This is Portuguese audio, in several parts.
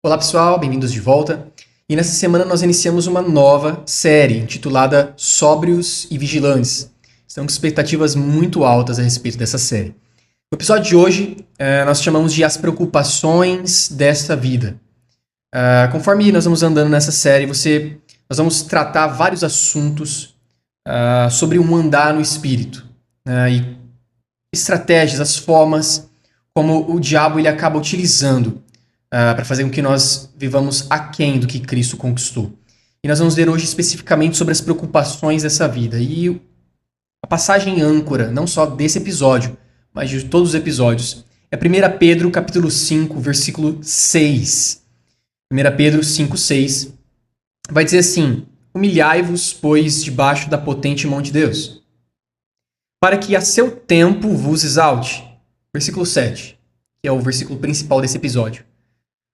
Olá pessoal, bem-vindos de volta. E nessa semana nós iniciamos uma nova série intitulada Sóbrios e Vigilantes. Estamos com expectativas muito altas a respeito dessa série. No episódio de hoje nós chamamos de As Preocupações desta Vida. Conforme nós vamos andando nessa série, nós vamos tratar vários assuntos sobre um andar no Espírito. E estratégias, as formas como o diabo ele acaba utilizando para fazer com que nós vivamos aquém do que Cristo conquistou. E nós vamos ver hoje especificamente sobre as preocupações dessa vida. E a passagem âncora, não só desse episódio, mas de todos os episódios, é 1 Pedro capítulo 5, versículo 6. 1 Pedro 5, 6 vai dizer assim: humilhai-vos, pois, debaixo da potente mão de Deus, para que a seu tempo vos exalte. Versículo 7, que é o versículo principal desse episódio.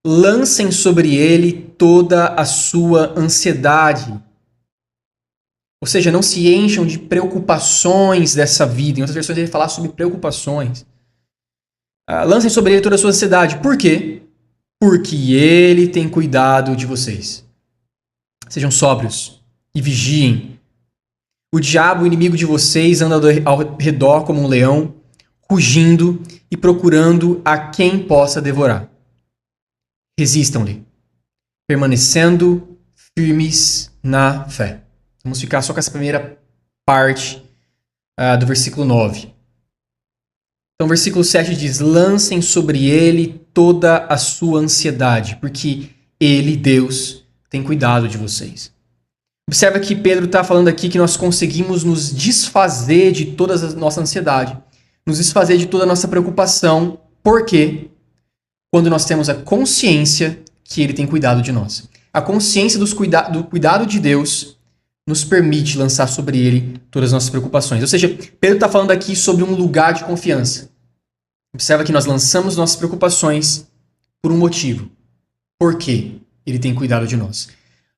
Lancem sobre ele toda a sua ansiedade. Ou seja, não se encham de preocupações dessa vida. Em outras versões ele fala sobre preocupações. Lancem sobre ele toda a sua ansiedade. Por quê? Porque ele tem cuidado de vocês. Sejam sóbrios e vigiem. O diabo, o inimigo de vocês, anda ao redor como um leão, rugindo e procurando a quem possa devorar. Resistam-lhe, permanecendo firmes na fé. Vamos ficar só com essa primeira parte do versículo 9. Então, o versículo 7 diz: lancem sobre ele toda a sua ansiedade, porque ele, Deus, tem cuidado de vocês. Observa que Pedro está falando aqui que nós conseguimos nos desfazer de toda a nossa ansiedade, nos desfazer de toda a nossa preocupação. Por quê? Quando nós temos a consciência que ele tem cuidado de nós. A consciência do cuidado de Deus nos permite lançar sobre ele todas as nossas preocupações. Ou seja, Pedro está falando aqui sobre um lugar de confiança. Observa que nós lançamos nossas preocupações por um motivo. Por quê? Ele tem cuidado de nós.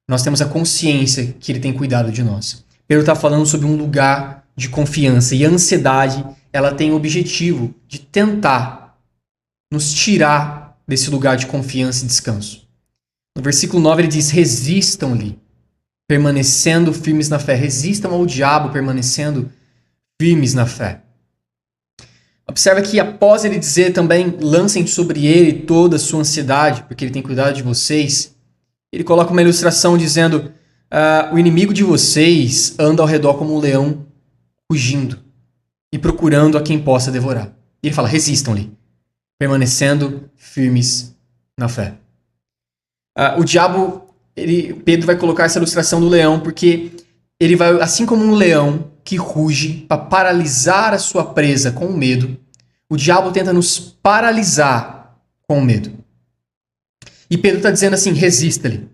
Nós temos a consciência que ele tem cuidado de nós. Pedro está falando sobre um lugar de confiança. E a ansiedade, ela tem o objetivo de tentar nos tirar desse lugar de confiança e descanso. No versículo 9 ele diz: resistam-lhe, permanecendo firmes na fé. Resistam ao diabo, permanecendo firmes na fé. Observa que após ele dizer também: lancem sobre ele toda a sua ansiedade, porque ele tem cuidado de vocês, ele coloca uma ilustração dizendo: o inimigo de vocês anda ao redor como um leão, rugindo e procurando a quem possa devorar. E ele fala: resistam-lhe, permanecendo firmes na fé. O diabo, Pedro vai colocar essa ilustração do leão, porque ele vai, assim como um leão que ruge para paralisar a sua presa com o medo, o diabo tenta nos paralisar com o medo. E Pedro está dizendo assim: resista-lhe,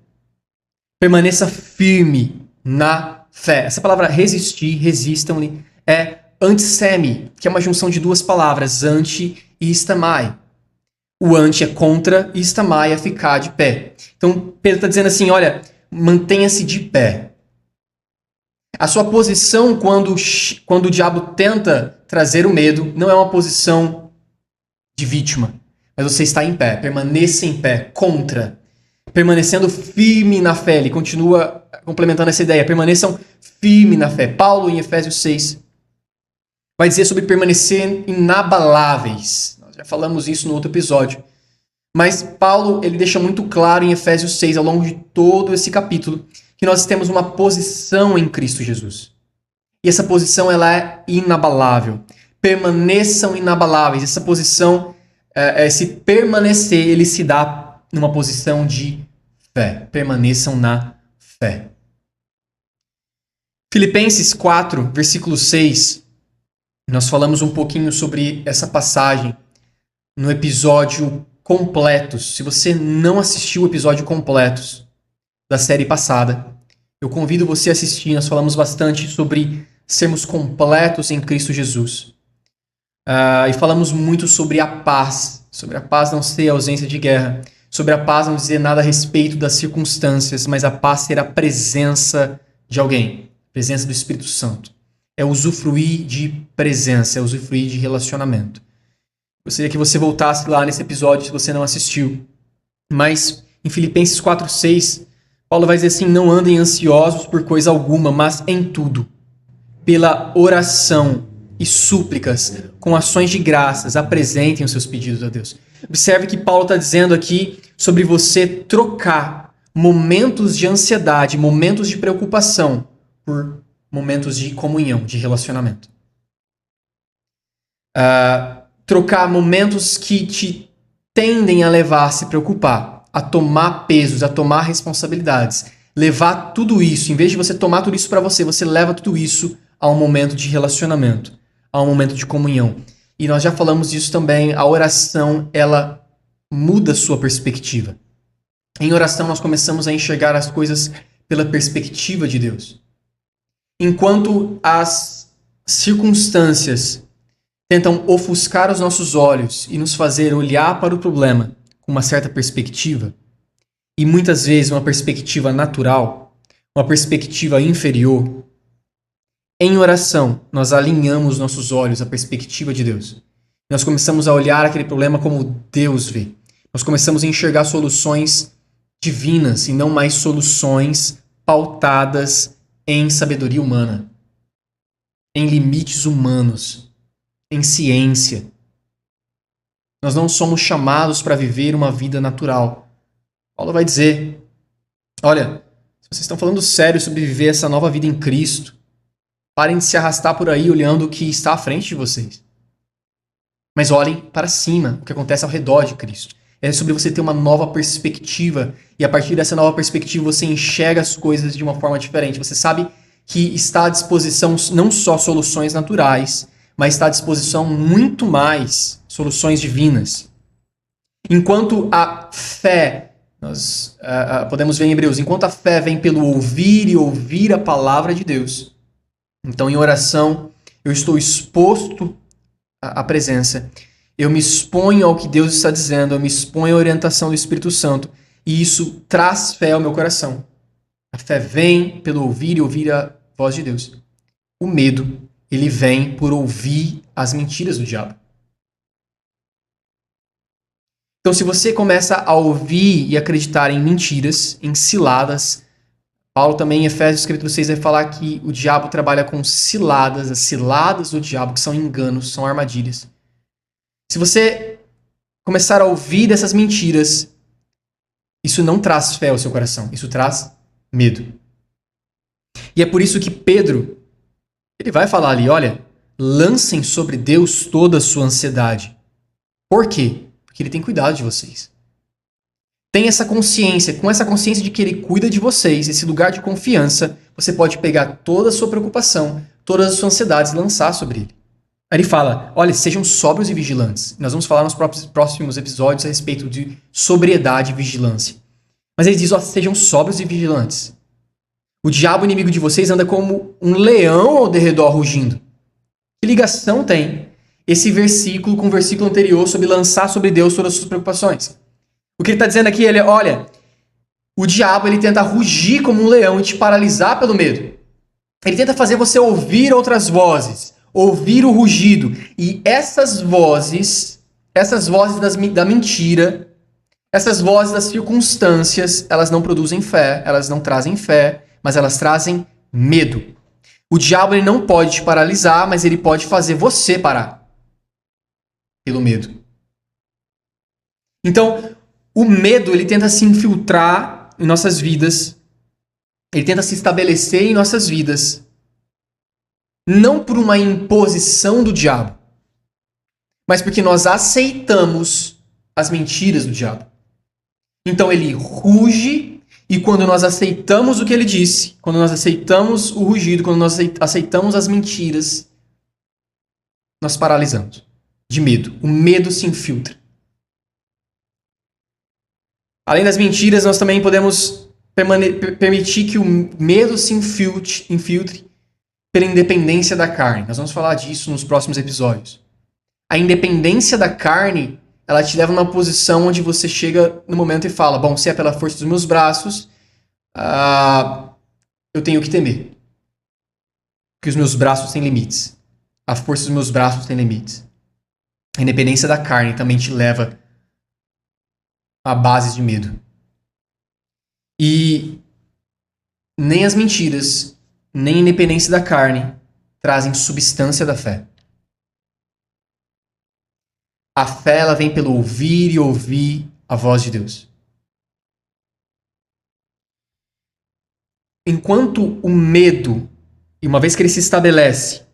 permaneça firme na fé. Essa palavra resistir, resistam-lhe, é antissemi, que é uma junção de duas palavras, anti e istamai. O anti é contra e istamai é ficar de pé. Então Pedro está dizendo assim: olha, mantenha-se de pé. A sua posição quando o diabo tenta trazer o medo não é uma posição de vítima, mas você está em pé, permaneça em pé, contra, permanecendo firme na fé. Ele continua complementando essa ideia: permaneçam firme na fé. Paulo, em Efésios 6, vai dizer sobre permanecer inabaláveis. Nós já falamos isso no outro episódio. Mas Paulo ele deixa muito claro em Efésios 6, ao longo de todo esse capítulo, que nós temos uma posição em Cristo Jesus. E essa posição ela é inabalável. Permaneçam inabaláveis. Essa posição, esse permanecer, ele se dá numa posição de fé. Permaneçam na fé. Filipenses 4, versículo 6. Nós falamos um pouquinho sobre essa passagem no episódio Completos. Se você não assistiu o episódio Completos da série passada, eu convido você a assistir. Nós falamos bastante sobre sermos completos em Cristo Jesus. E falamos muito sobre a paz não ser a ausência de guerra, sobre a paz não dizer nada a respeito das circunstâncias, mas a paz ser a presença de alguém, a presença do Espírito Santo. É usufruir de presença, é usufruir de relacionamento. Gostaria que você voltasse lá nesse episódio se você não assistiu. Mas Em Filipenses 4:6, Paulo vai dizer assim: não andem ansiosos por coisa alguma, mas em tudo, pela oração e súplicas, com ações de graças, apresentem os seus pedidos a Deus. Observe que Paulo está dizendo aqui sobre você trocar momentos de ansiedade, momentos de preocupação, por momentos de comunhão, de relacionamento. Trocar momentos que te tendem a levar a se preocupar, a tomar pesos, a tomar responsabilidades. Levar tudo isso, em vez de você tomar tudo isso para você, você leva tudo isso a um momento de relacionamento, a um momento de comunhão. E nós já falamos disso também, a oração, ela muda a sua perspectiva. Em oração, nós começamos a enxergar as coisas pela perspectiva de Deus. Enquanto as circunstâncias tentam ofuscar os nossos olhos e nos fazer olhar para o problema com uma certa perspectiva, e muitas vezes uma perspectiva natural, uma perspectiva inferior, em oração, nós alinhamos nossos olhos à perspectiva de Deus. Nós começamos a olhar aquele problema como Deus vê. Nós começamos a enxergar soluções divinas e não mais soluções pautadas em sabedoria humana, em limites humanos, em ciência. Nós não somos chamados para viver uma vida natural. Paulo vai dizer, olha, se vocês estão falando sério sobre viver essa nova vida em Cristo, parem de se arrastar por aí olhando o que está à frente de vocês. Mas olhem para cima, o que acontece ao redor de Cristo. É sobre você ter uma nova perspectiva, e a partir dessa nova perspectiva você enxerga as coisas de uma forma diferente. Você sabe que está à disposição não só soluções naturais, mas está à disposição muito mais soluções divinas. Enquanto a fé, nós podemos ver em Hebreus, enquanto a fé vem pelo ouvir e ouvir a palavra de Deus, então em oração eu estou exposto à presença, eu me exponho ao que Deus está dizendo, eu me exponho à orientação do Espírito Santo, e isso traz fé ao meu coração. A fé vem pelo ouvir e ouvir a voz de Deus. O medo, ele vem por ouvir as mentiras do diabo. Então, se você começa a ouvir e acreditar em mentiras, em ciladas, Paulo também em Efésios capítulo 6 vai falar que o diabo trabalha com ciladas, as ciladas do diabo, que são enganos, são armadilhas. Se você começar a ouvir dessas mentiras, isso não traz fé ao seu coração, isso traz medo. E é por isso que Pedro, ele vai falar ali, olha, lancem sobre Deus toda a sua ansiedade. Por quê? Porque ele tem cuidado de vocês. Tem essa consciência, com essa consciência de que ele cuida de vocês, esse lugar de confiança, você pode pegar toda a sua preocupação, todas as suas ansiedades e lançar sobre ele. Aí ele fala, olha, sejam sóbrios e vigilantes. Nós vamos falar nos próximos episódios a respeito de sobriedade e vigilância. Mas ele diz, ó, sejam sóbrios e vigilantes. O diabo inimigo de vocês anda como um leão ao derredor rugindo. Que ligação tem esse versículo com o versículo anterior sobre lançar sobre Deus todas as suas preocupações? O que ele está dizendo aqui, olha, o diabo ele tenta rugir como um leão e te paralisar pelo medo. Ele tenta fazer você ouvir outras vozes, ouvir o rugido. E essas vozes da mentira, essas vozes das circunstâncias, elas não produzem fé, elas não trazem fé, mas elas trazem medo. O diabo ele não pode te paralisar, mas ele pode fazer você parar pelo medo. Então, o medo, ele tenta se infiltrar em nossas vidas, ele tenta se estabelecer em nossas vidas, não por uma imposição do diabo, mas porque nós aceitamos as mentiras do diabo. Então ele ruge, e quando nós aceitamos o que ele disse, quando nós aceitamos o rugido, quando nós aceitamos as mentiras, nós paralisamos de medo. O medo se infiltra. Além das mentiras, nós também podemos permitir que o medo se infiltre pela independência da carne. Nós vamos falar disso nos próximos episódios. A independência da carne, ela te leva numa posição onde você chega no momento e fala, bom, se é pela força dos meus braços, eu tenho que temer. Porque os meus braços têm limites. A força dos meus braços tem limites. A independência da carne também te leva a base de medo. E nem as mentiras, nem a independência da carne trazem substância da fé. A fé, ela vem pelo ouvir e ouvir a voz de Deus. Enquanto o medo, e uma vez que ele se estabelece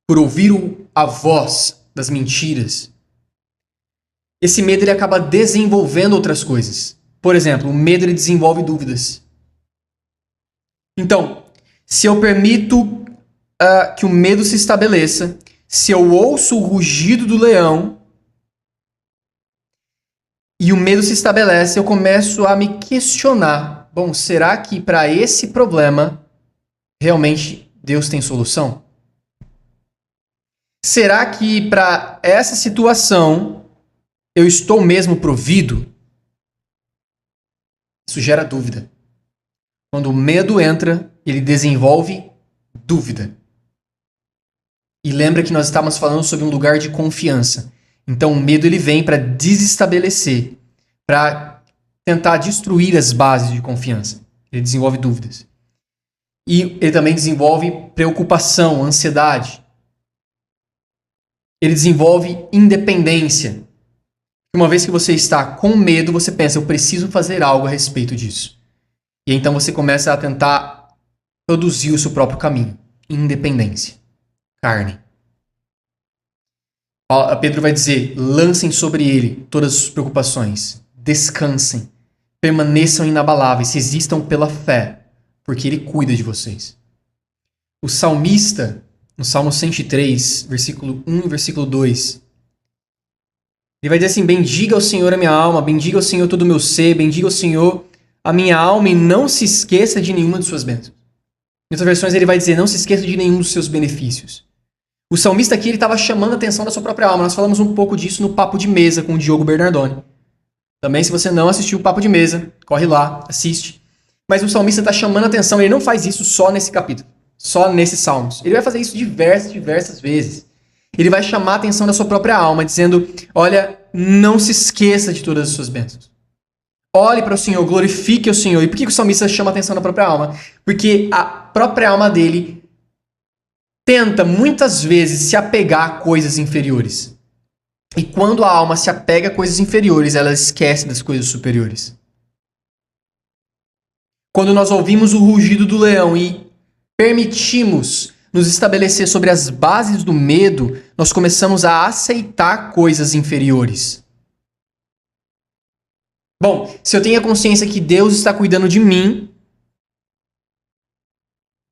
por ouvir a voz das mentiras, esse medo ele acaba desenvolvendo outras coisas. Por exemplo, o medo ele desenvolve dúvidas. Então, se eu permito que o medo se estabeleça, se eu ouço o rugido do leão e o medo se estabelece, eu começo a me questionar. Bom, será que para esse problema realmente Deus tem solução? Será que para essa situação eu estou mesmo provido? Isso gera dúvida. Quando o medo entra, ele desenvolve dúvida. E lembra que nós estávamos falando sobre um lugar de confiança. Então o medo ele vem para desestabelecer, para tentar destruir as bases de confiança. Ele desenvolve dúvidas. E ele também desenvolve preocupação, ansiedade. Ele desenvolve independência. Uma vez que você está com medo, você pensa, eu preciso fazer algo a respeito disso. E então você começa a tentar produzir o seu próprio caminho. Independência. Carne. Pedro vai dizer, lancem sobre ele todas as suas preocupações. Descansem. Permaneçam inabaláveis. Resistam pela fé. Porque ele cuida de vocês. O salmista, no Salmo 103, versículo 1 e versículo 2, ele vai dizer assim, bendiga ao Senhor a minha alma, bendiga ao Senhor todo o meu ser, bendiga ao Senhor a minha alma e não se esqueça de nenhuma de suas bênçãos. Em outras versões ele vai dizer, não se esqueça de nenhum dos seus benefícios. O salmista aqui ele estava chamando a atenção da sua própria alma. Nós falamos um pouco disso no Papo de Mesa com o Diogo Bernardoni. Também, se você não assistiu o Papo de Mesa, corre lá, assiste. Mas o salmista está chamando a atenção, ele não faz isso só nesse capítulo, só nesses salmos. Ele vai fazer isso diversas vezes. Ele vai chamar a atenção da sua própria alma, dizendo, olha, não se esqueça de todas as suas bênçãos. Olhe para o Senhor, glorifique o Senhor. E por que o salmista chama a atenção da própria alma? Porque a própria alma dele tenta muitas vezes se apegar a coisas inferiores. E quando a alma se apega a coisas inferiores, ela esquece das coisas superiores. Quando nós ouvimos o rugido do leão e permitimos nos estabelecer sobre as bases do medo, nós começamos a aceitar coisas inferiores. Bom, se eu tenho a consciência que Deus está cuidando de mim,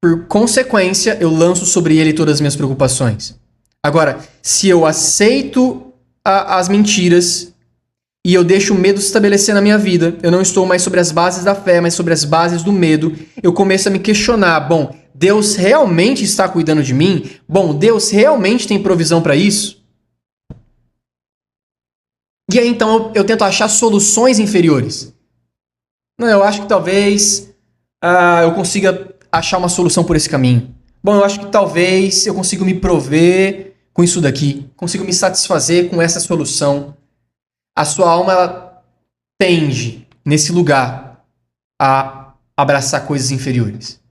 por consequência, eu lanço sobre ele todas as minhas preocupações. Agora, se eu aceito as mentiras e eu deixo o medo se estabelecer na minha vida, eu não estou mais sobre as bases da fé, mas sobre as bases do medo, eu começo a me questionar, bom, Deus realmente está cuidando de mim? Bom, Deus realmente tem provisão para isso? E aí então eu tento achar soluções inferiores. Não, eu acho que talvez eu consiga achar uma solução por esse caminho. Bom, eu acho que talvez eu consiga me prover com isso daqui. Consigo me satisfazer com essa solução. A sua alma ela tende, nesse lugar, a abraçar coisas inferiores.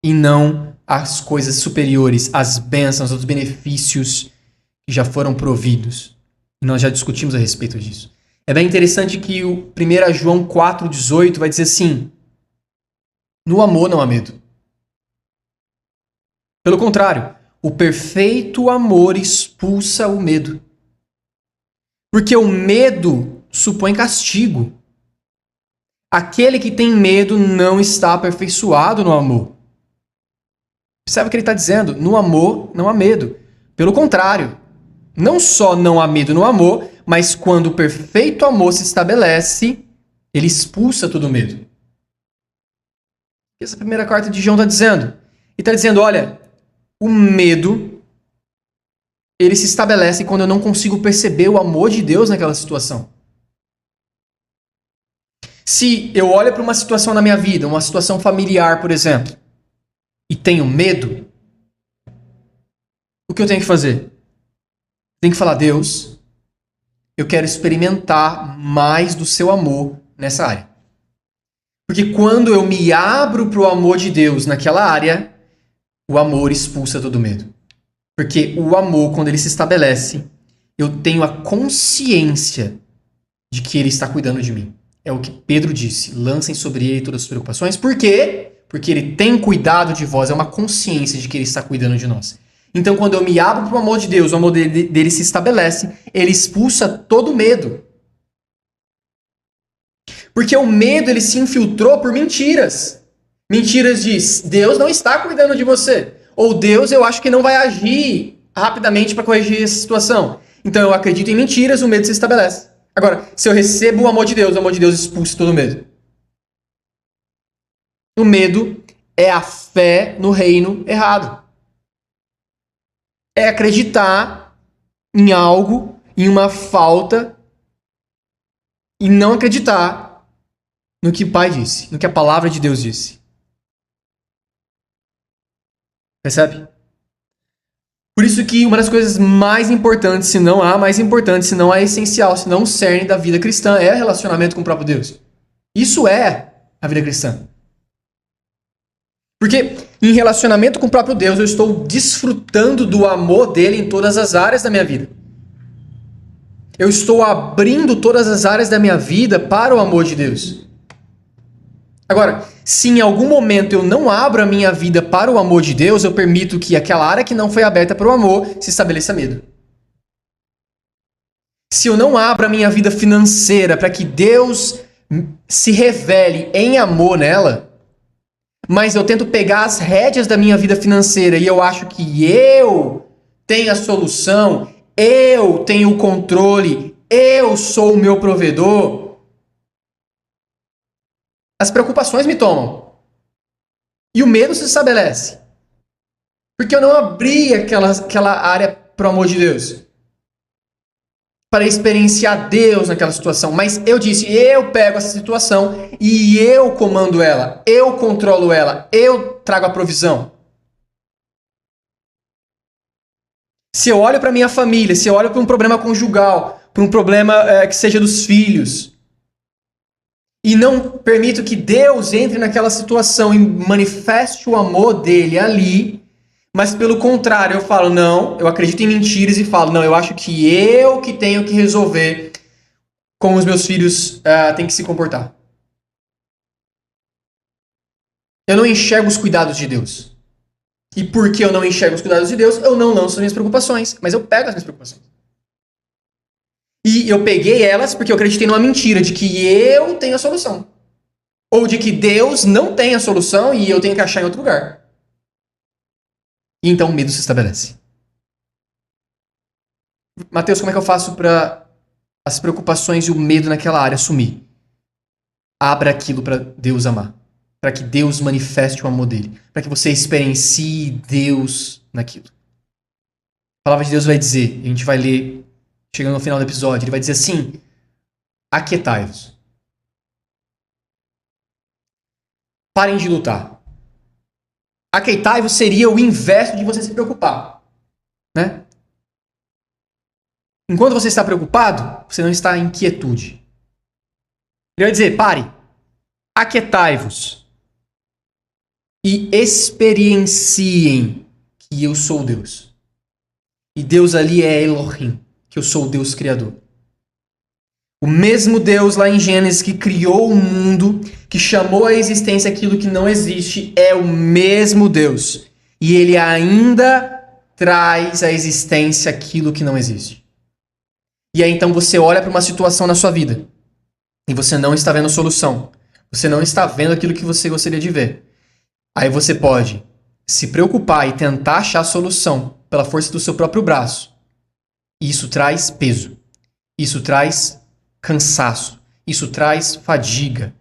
E não as coisas superiores, as bênçãos, os benefícios que já foram providos. E nós já discutimos a respeito disso. É bem interessante que o 1 João 4,18 vai dizer assim, no amor não há medo. Pelo contrário, o perfeito amor expulsa o medo. Porque o medo supõe castigo. Aquele que tem medo não está aperfeiçoado no amor. Percebe o que ele está dizendo? No amor não há medo. Pelo contrário, não só não há medo no amor, mas quando o perfeito amor se estabelece, ele expulsa todo medo. Essa primeira carta de João está dizendo. Ele está dizendo, olha, o medo, ele se estabelece quando eu não consigo perceber o amor de Deus naquela situação. Se eu olho para uma situação na minha vida, uma situação familiar, por exemplo, e tenho medo, o que eu tenho que fazer? Tenho que falar, Deus, eu quero experimentar mais do seu amor nessa área. Porque quando eu me abro para o amor de Deus naquela área, o amor expulsa todo medo. Porque o amor, quando ele se estabelece, eu tenho a consciência de que ele está cuidando de mim. É o que Pedro disse. Lancem sobre ele todas as preocupações. Por quê? Porque ele tem cuidado de vós. É uma consciência de que ele está cuidando de nós. Então, quando eu me abro para o amor de Deus, o amor dele se estabelece, ele expulsa todo medo. Porque o medo, ele se infiltrou por mentiras. Mentiras de Deus não está cuidando de você. Ou Deus, eu acho que não vai agir rapidamente para corrigir essa situação. Então eu acredito em mentiras, o medo se estabelece. Agora, se eu recebo o amor de Deus expulsa todo o medo. O medo é a fé no reino errado. É acreditar em algo, em uma falta, e não acreditar no que o Pai disse, no que a palavra de Deus disse. Percebe? Por isso que uma das coisas mais importantes, se não a mais importante, se não a essencial, se não o cerne da vida cristã, é o relacionamento com o próprio Deus. Isso é a vida cristã. Porque em relacionamento com o próprio Deus, eu estou desfrutando do amor dele em todas as áreas da minha vida. Eu estou abrindo todas as áreas da minha vida para o amor de Deus. Agora, se em algum momento eu não abro a minha vida para o amor de Deus, eu permito que aquela área que não foi aberta para o amor se estabeleça medo. Se eu não abro a minha vida financeira para que Deus se revele em amor nela, mas eu tento pegar as rédeas da minha vida financeira e eu acho que eu tenho a solução, eu tenho o controle, eu sou o meu provedor, as preocupações me tomam. E o medo se estabelece. Porque eu não abri aquela área para o amor de Deus. Para experienciar Deus naquela situação. Mas eu disse, eu pego essa situação e eu comando ela. Eu controlo ela. Eu trago a provisão. Se eu olho para minha família, se eu olho para um problema conjugal, para um problema que seja dos filhos, e não permito que Deus entre naquela situação e manifeste o amor dele ali, mas pelo contrário, eu falo, não, eu acredito em mentiras e falo, não, eu acho que eu que tenho que resolver como os meus filhos têm que se comportar. Eu não enxergo os cuidados de Deus. E porque eu não enxergo os cuidados de Deus, eu não lanço as minhas preocupações, mas eu pego as minhas preocupações. E eu peguei elas porque eu acreditei numa mentira de que eu tenho a solução. Ou de que Deus não tem a solução e eu tenho que achar em outro lugar. E então o medo se estabelece. Mateus, como é que eu faço para as preocupações e o medo naquela área sumir? Abra aquilo para Deus amar. Para que Deus manifeste o amor dele. Para que você experiencie Deus naquilo. A palavra de Deus vai dizer, a gente vai ler chegando no final do episódio, ele vai dizer assim, aquietai-vos. Parem de lutar. Aquietai-vos seria o inverso de você se preocupar. Né? Enquanto você está preocupado, você não está em quietude. Ele vai dizer, pare, aquietai-vos e experienciem que eu sou Deus. E Deus ali é Elohim, que eu sou o Deus Criador. O mesmo Deus lá em Gênesis que criou o mundo, que chamou à existência aquilo que não existe, é o mesmo Deus. E ele ainda traz à existência aquilo que não existe. E aí então você olha para uma situação na sua vida e você não está vendo solução. Você não está vendo aquilo que você gostaria de ver. Aí você pode se preocupar e tentar achar a solução pela força do seu próprio braço. E isso traz peso. Isso traz cansaço. Isso traz fadiga.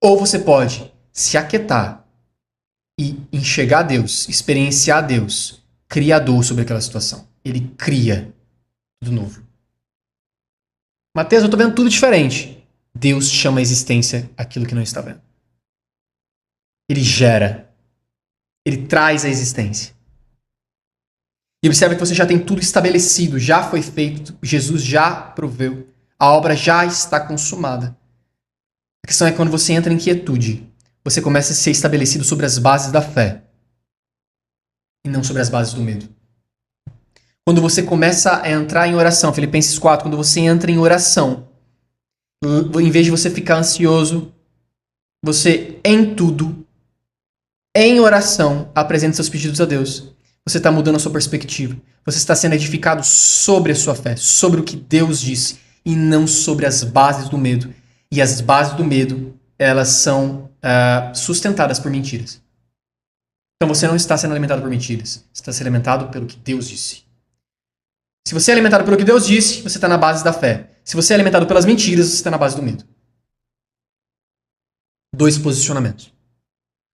Ou você pode se aquietar e enxergar Deus, experienciar Deus, criador sobre aquela situação. Ele cria tudo novo. Mateus, eu estou vendo tudo diferente. Deus chama à existência aquilo que não está vendo. Ele gera. Ele traz à existência. E observa que você já tem tudo estabelecido, já foi feito, Jesus já proveu, a obra já está consumada. A questão é que quando você entra em quietude, você começa a ser estabelecido sobre as bases da fé e não sobre as bases do medo. Quando você começa a entrar em oração, Filipenses 4, quando você entra em oração, em vez de você ficar ansioso, você, em tudo, em oração, apresenta seus pedidos a Deus. Você está mudando a sua perspectiva. Você está sendo edificado sobre a sua fé, sobre o que Deus disse, e não sobre as bases do medo. E as bases do medo, elas são sustentadas por mentiras. Então você não está sendo alimentado por mentiras. Você está sendo alimentado pelo que Deus disse. Se você é alimentado pelo que Deus disse, você está na base da fé. Se você é alimentado pelas mentiras, você está na base do medo. 2 posicionamentos.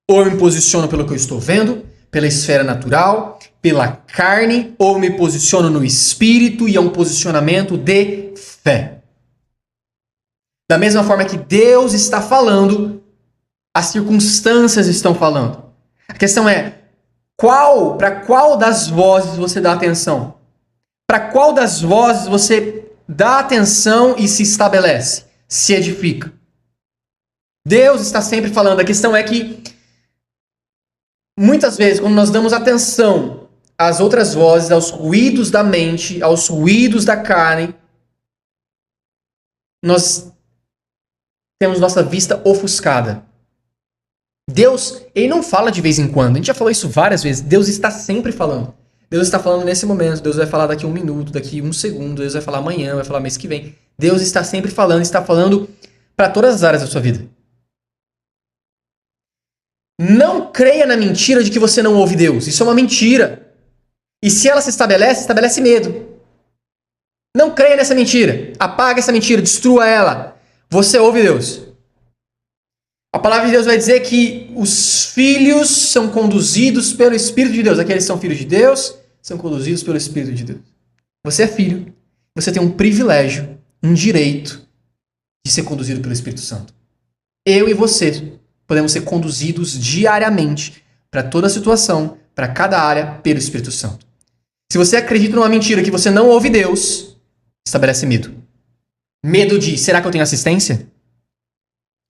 Ou eu me posiciono pelo que eu estou vendo, pela esfera natural, pela carne, ou eu me posiciono no espírito e é um posicionamento de fé. Da mesma forma que Deus está falando, as circunstâncias estão falando. A questão é, para qual das vozes você dá atenção? Para qual das vozes você dá atenção e se estabelece, se edifica? Deus está sempre falando. A questão é que muitas vezes, quando nós damos atenção às outras vozes, aos ruídos da mente, aos ruídos da carne, nós temos nossa vista ofuscada. Deus, ele não fala de vez em quando. A gente já falou isso várias vezes. Deus está sempre falando. Deus está falando nesse momento. Deus vai falar daqui 1 minuto, daqui 1 segundo. Deus vai falar amanhã, vai falar mês que vem. Deus está sempre falando, está falando para todas as áreas da sua vida. Não creia na mentira de que você não ouve Deus. Isso é uma mentira. E se ela se estabelece, estabelece medo. Não creia nessa mentira. Apaga essa mentira, destrua ela. Você ouve Deus. A palavra de Deus vai dizer que os filhos são conduzidos pelo Espírito de Deus. Aqueles que são filhos de Deus são conduzidos pelo Espírito de Deus. Você é filho. Você tem um privilégio, um direito de ser conduzido pelo Espírito Santo. Eu e você podemos ser conduzidos diariamente para toda situação, para cada área, pelo Espírito Santo. Se você acredita numa mentira que você não ouve Deus, estabelece medo. Medo de, será que eu tenho assistência?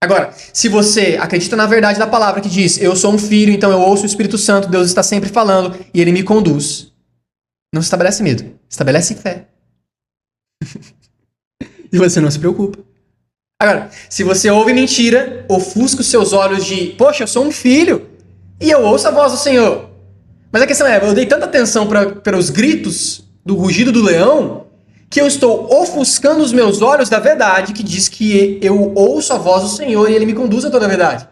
Agora, se você acredita na verdade da palavra que diz, eu sou um filho, então eu ouço o Espírito Santo, Deus está sempre falando e ele me conduz, não estabelece medo, estabelece fé. E você não se preocupa. Agora, se você ouve mentira, ofusca os seus olhos de, poxa, eu sou um filho e eu ouço a voz do Senhor. Mas a questão é, eu dei tanta atenção para os gritos do rugido do leão que eu estou ofuscando os meus olhos da verdade que diz que eu ouço a voz do Senhor e ele me conduz a toda a verdade.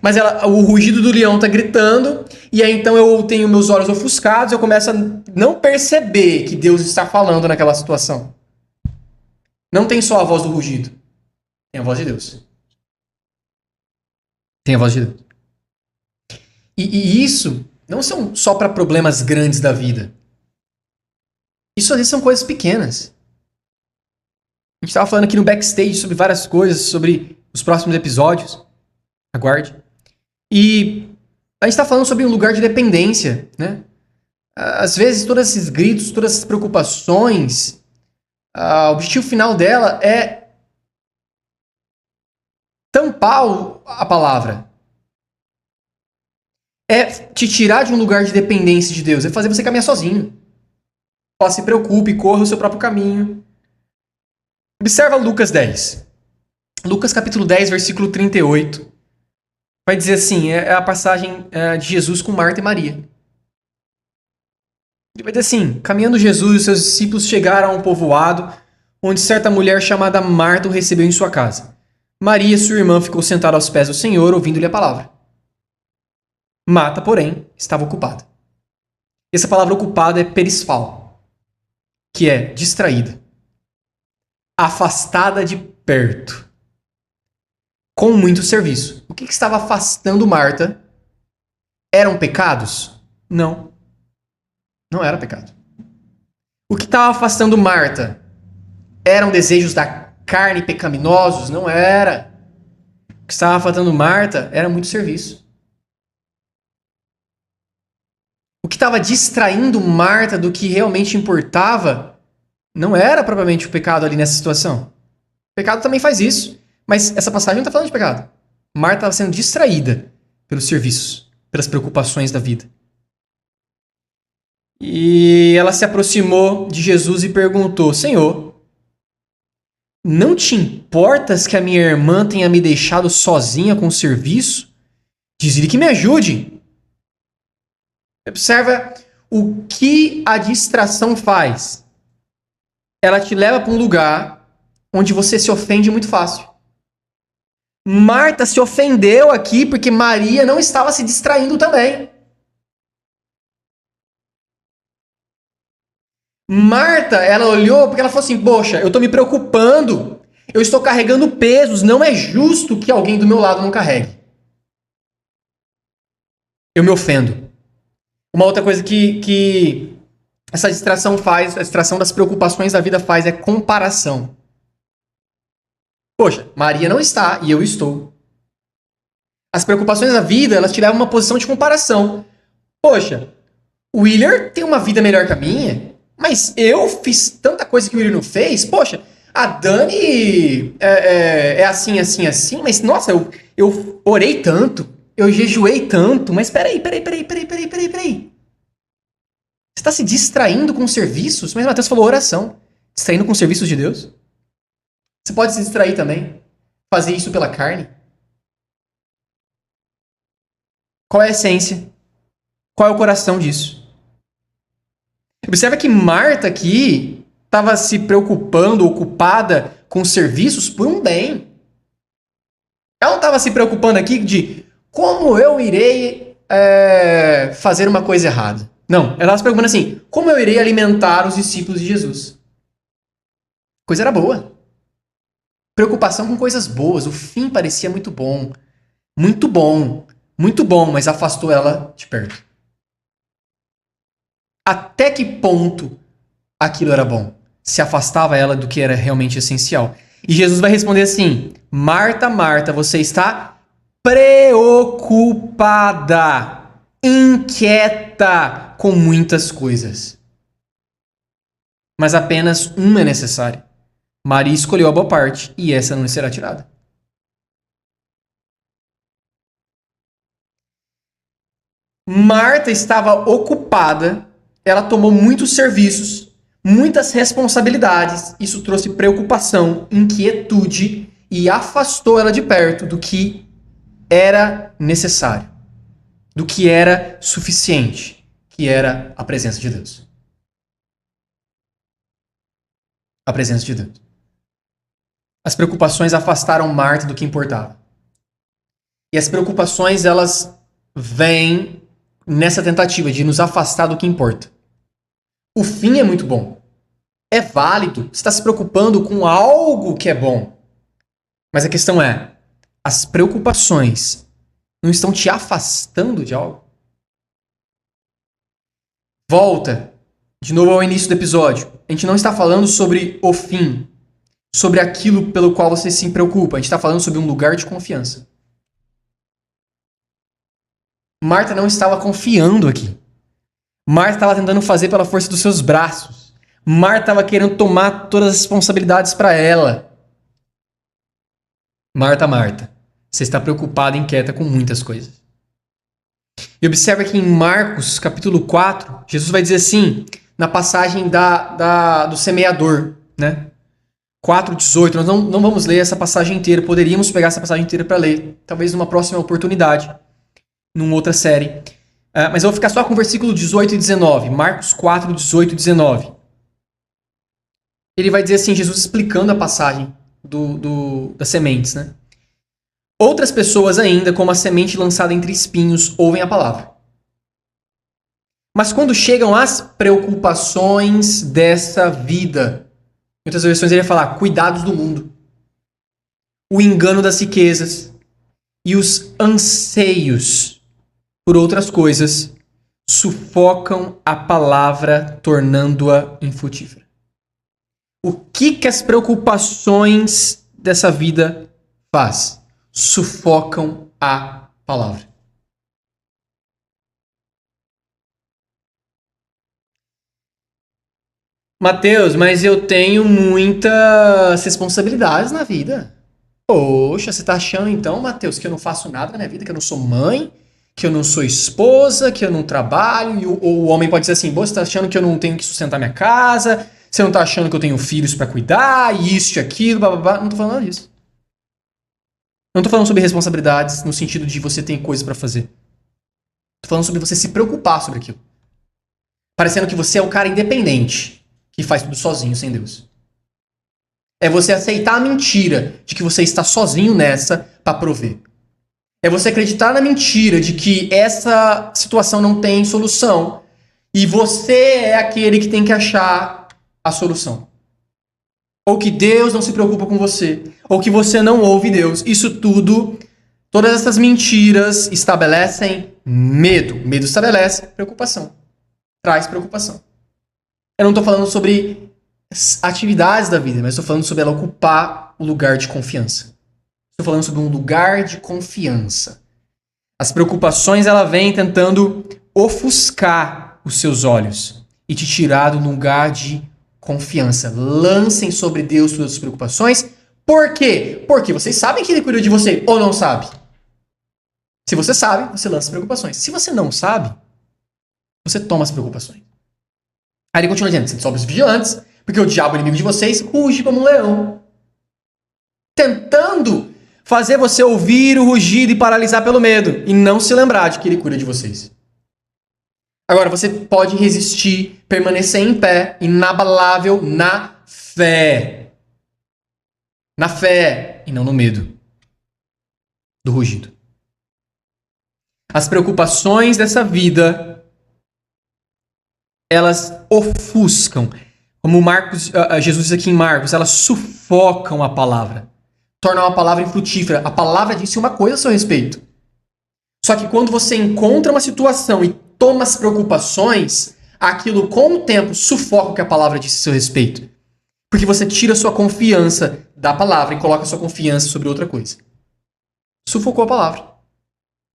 Mas o rugido do leão está gritando e aí então eu tenho meus olhos ofuscados, eu começo a não perceber que Deus está falando naquela situação. Não tem só a voz do rugido. Tem a voz de Deus. Tem a voz de Deus. E isso não são só para problemas grandes da vida. Isso às vezes são coisas pequenas. A gente estava falando aqui no backstage sobre várias coisas, sobre os próximos episódios. Aguarde. E a gente está falando sobre um lugar de dependência, né? Às vezes todos esses gritos, todas essas preocupações, o objetivo final dela é tampar a palavra. É te tirar de um lugar de dependência de Deus. É fazer você caminhar sozinho. Só se preocupe, corra o seu próprio caminho. Observa Lucas 10. Lucas capítulo 10, versículo 38. Vai dizer assim, é a passagem de Jesus com Marta e Maria. Ele vai dizer assim, caminhando Jesus e seus discípulos chegaram a um povoado, onde certa mulher chamada Marta o recebeu em sua casa. Maria, sua irmã, ficou sentada aos pés do Senhor, ouvindo-lhe a palavra. Marta, porém, estava ocupada. Essa palavra ocupada é perisfal, que é distraída, afastada de perto, com muito serviço. O que estava afastando Marta? Eram pecados? Não. Não era pecado. O que estava afastando Marta? Eram desejos da carne pecaminosos? Não era. O que estava afastando Marta era muito serviço. O que estava distraindo Marta do que realmente importava não era propriamente o pecado ali nessa situação. O pecado também faz isso. Mas essa passagem não está falando de pecado. Marta estava sendo distraída pelos serviços, pelas preocupações da vida. E ela se aproximou de Jesus e perguntou: Senhor, não te importas que a minha irmã tenha me deixado sozinha com o serviço? Diz-lhe que me ajude. Observa o que a distração faz. Ela te leva para um lugar onde você se ofende muito fácil. Marta se ofendeu aqui porque Maria não estava se distraindo também. Marta, ela olhou porque ela falou assim: poxa, eu estou me preocupando, eu estou carregando pesos, não é justo que alguém do meu lado não carregue. Eu me ofendo. Uma outra coisa que essa distração faz, a distração das preocupações da vida faz, é comparação. Poxa, Maria não está e eu estou. As preocupações da vida, elas te levam a uma posição de comparação. Poxa, o Willer tem uma vida melhor que a minha, mas eu fiz tanta coisa que o Willer não fez. Poxa, a Dani é assim, assim, assim, mas nossa, eu orei tanto, eu jejuei tanto, mas peraí. Você está se distraindo com serviços? Mas Mateus falou oração. Distraindo com serviços de Deus? Você pode se distrair também. Fazer isso pela carne. Qual é a essência? Qual é o coração disso? Observa que Marta aqui estava se preocupando, ocupada com serviços por um bem. Ela não estava se preocupando aqui de como eu irei fazer uma coisa errada. Não, ela estava se preocupando assim, como eu irei alimentar os discípulos de Jesus? A coisa era boa. Preocupação com coisas boas. O fim parecia muito bom. Muito bom. Muito bom, mas afastou ela de perto. Até que ponto aquilo era bom? Se afastava ela do que era realmente essencial. E Jesus vai responder assim: Marta, Marta, você está preocupada, inquieta com muitas coisas. Mas apenas uma é necessária. Maria escolheu a boa parte e essa não lhe será tirada. Marta estava ocupada, ela tomou muitos serviços, muitas responsabilidades. Isso trouxe preocupação, inquietude e afastou ela de perto do que era necessário, do que era suficiente, que era a presença de Deus. A presença de Deus. As preocupações afastaram Marta do que importava. E as preocupações, elas vêm nessa tentativa de nos afastar do que importa. O fim é muito bom. É válido. Você está se preocupando com algo que é bom. Mas a questão é, as preocupações não estão te afastando de algo? Volta de novo ao início do episódio. A gente não está falando sobre o fim, sobre aquilo pelo qual você se preocupa. A gente está falando sobre um lugar de confiança. Marta não estava confiando aqui. Marta estava tentando fazer pela força dos seus braços. Marta estava querendo tomar todas as responsabilidades para ela. Marta, Marta, você está preocupada e inquieta com muitas coisas. E observa que em Marcos, capítulo 4, Jesus vai dizer assim, na passagem do semeador, né? 4:18, nós não vamos ler essa passagem inteira, poderíamos pegar essa passagem inteira para ler, talvez numa próxima oportunidade, numa outra série. Mas eu vou ficar só com o versículo 18 e 19, Marcos 4, 18 e 19. Ele vai dizer assim, Jesus explicando a passagem das sementes, né? Outras pessoas ainda, como a semente lançada entre espinhos, ouvem a palavra. Mas quando chegam as preocupações dessa vida, em outras versões ele vai falar, cuidados do mundo, o engano das riquezas e os anseios por outras coisas, sufocam a palavra, tornando-a infrutífera. O que as preocupações dessa vida faz? Sufocam a palavra. Mateus, mas eu tenho muitas responsabilidades na vida. Poxa, você tá achando então, Mateus, que eu não faço nada na minha vida, que eu não sou mãe, que eu não sou esposa, que eu não trabalho? Ou o homem pode dizer assim, você tá achando que eu não tenho que sustentar minha casa? Você não tá achando que eu tenho filhos pra cuidar, e isso e aquilo, blá blá blá. Não tô falando nada disso. Não tô falando sobre responsabilidades no sentido de você ter coisas pra fazer. Tô falando sobre você se preocupar sobre aquilo. Parecendo que você é um cara independente, que faz tudo sozinho, sem Deus. É você aceitar a mentira de que você está sozinho nessa pra prover. É você acreditar na mentira de que essa situação não tem solução e você é aquele que tem que achar a solução. Ou que Deus não se preocupa com você, ou que você não ouve Deus. Isso tudo, todas essas mentiras estabelecem medo. Medo estabelece preocupação. Traz preocupação. Eu não estou falando sobre atividades da vida, mas estou falando sobre ela ocupar o lugar de confiança. Estou falando sobre um lugar de confiança. As preocupações, ela vem tentando ofuscar os seus olhos e te tirar do lugar de confiança. Lancem sobre Deus todas as preocupações. Por quê? Porque vocês sabem que Ele cuida de você ou não sabe? Se você sabe, você lança as preocupações. Se você não sabe, você toma as preocupações. Aí ele continua dizendo, sobre os vigilantes, porque o diabo, inimigo de vocês, ruge como um leão. Tentando fazer você ouvir o rugido e paralisar pelo medo. E não se lembrar de que ele cuida de vocês. Agora, você pode resistir, permanecer em pé, inabalável na fé. Na fé e não no medo do rugido. As preocupações dessa vida, elas ofuscam. Como Jesus diz aqui em Marcos, elas sufocam a palavra. Tornam a palavra infrutífera. A palavra disse uma coisa a seu respeito. Só que quando você encontra uma situação e toma as preocupações, aquilo com o tempo sufoca o que a palavra disse a seu respeito. Porque você tira a sua confiança da palavra e coloca a sua confiança sobre outra coisa. Sufocou a palavra.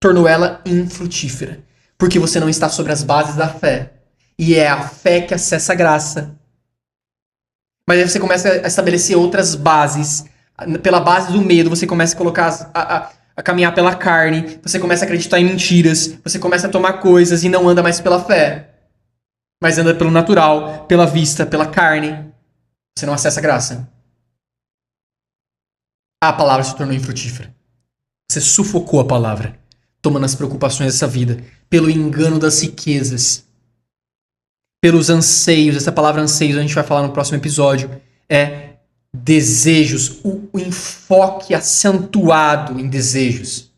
Tornou ela infrutífera. Porque você não está sobre as bases da fé. E é a fé que acessa a graça. Mas aí você começa a estabelecer outras bases. Pela base do medo, você começa a colocar a caminhar pela carne, você começa a acreditar em mentiras, você começa a tomar coisas e não anda mais pela fé, mas anda pelo natural, pela vista, pela carne. Você não acessa a graça. A palavra se tornou infrutífera. Você sufocou a palavra, tomando as preocupações dessa vida, pelo engano das riquezas, pelos anseios. Essa palavra anseios a gente vai falar no próximo episódio. É desejos, o enfoque acentuado em desejos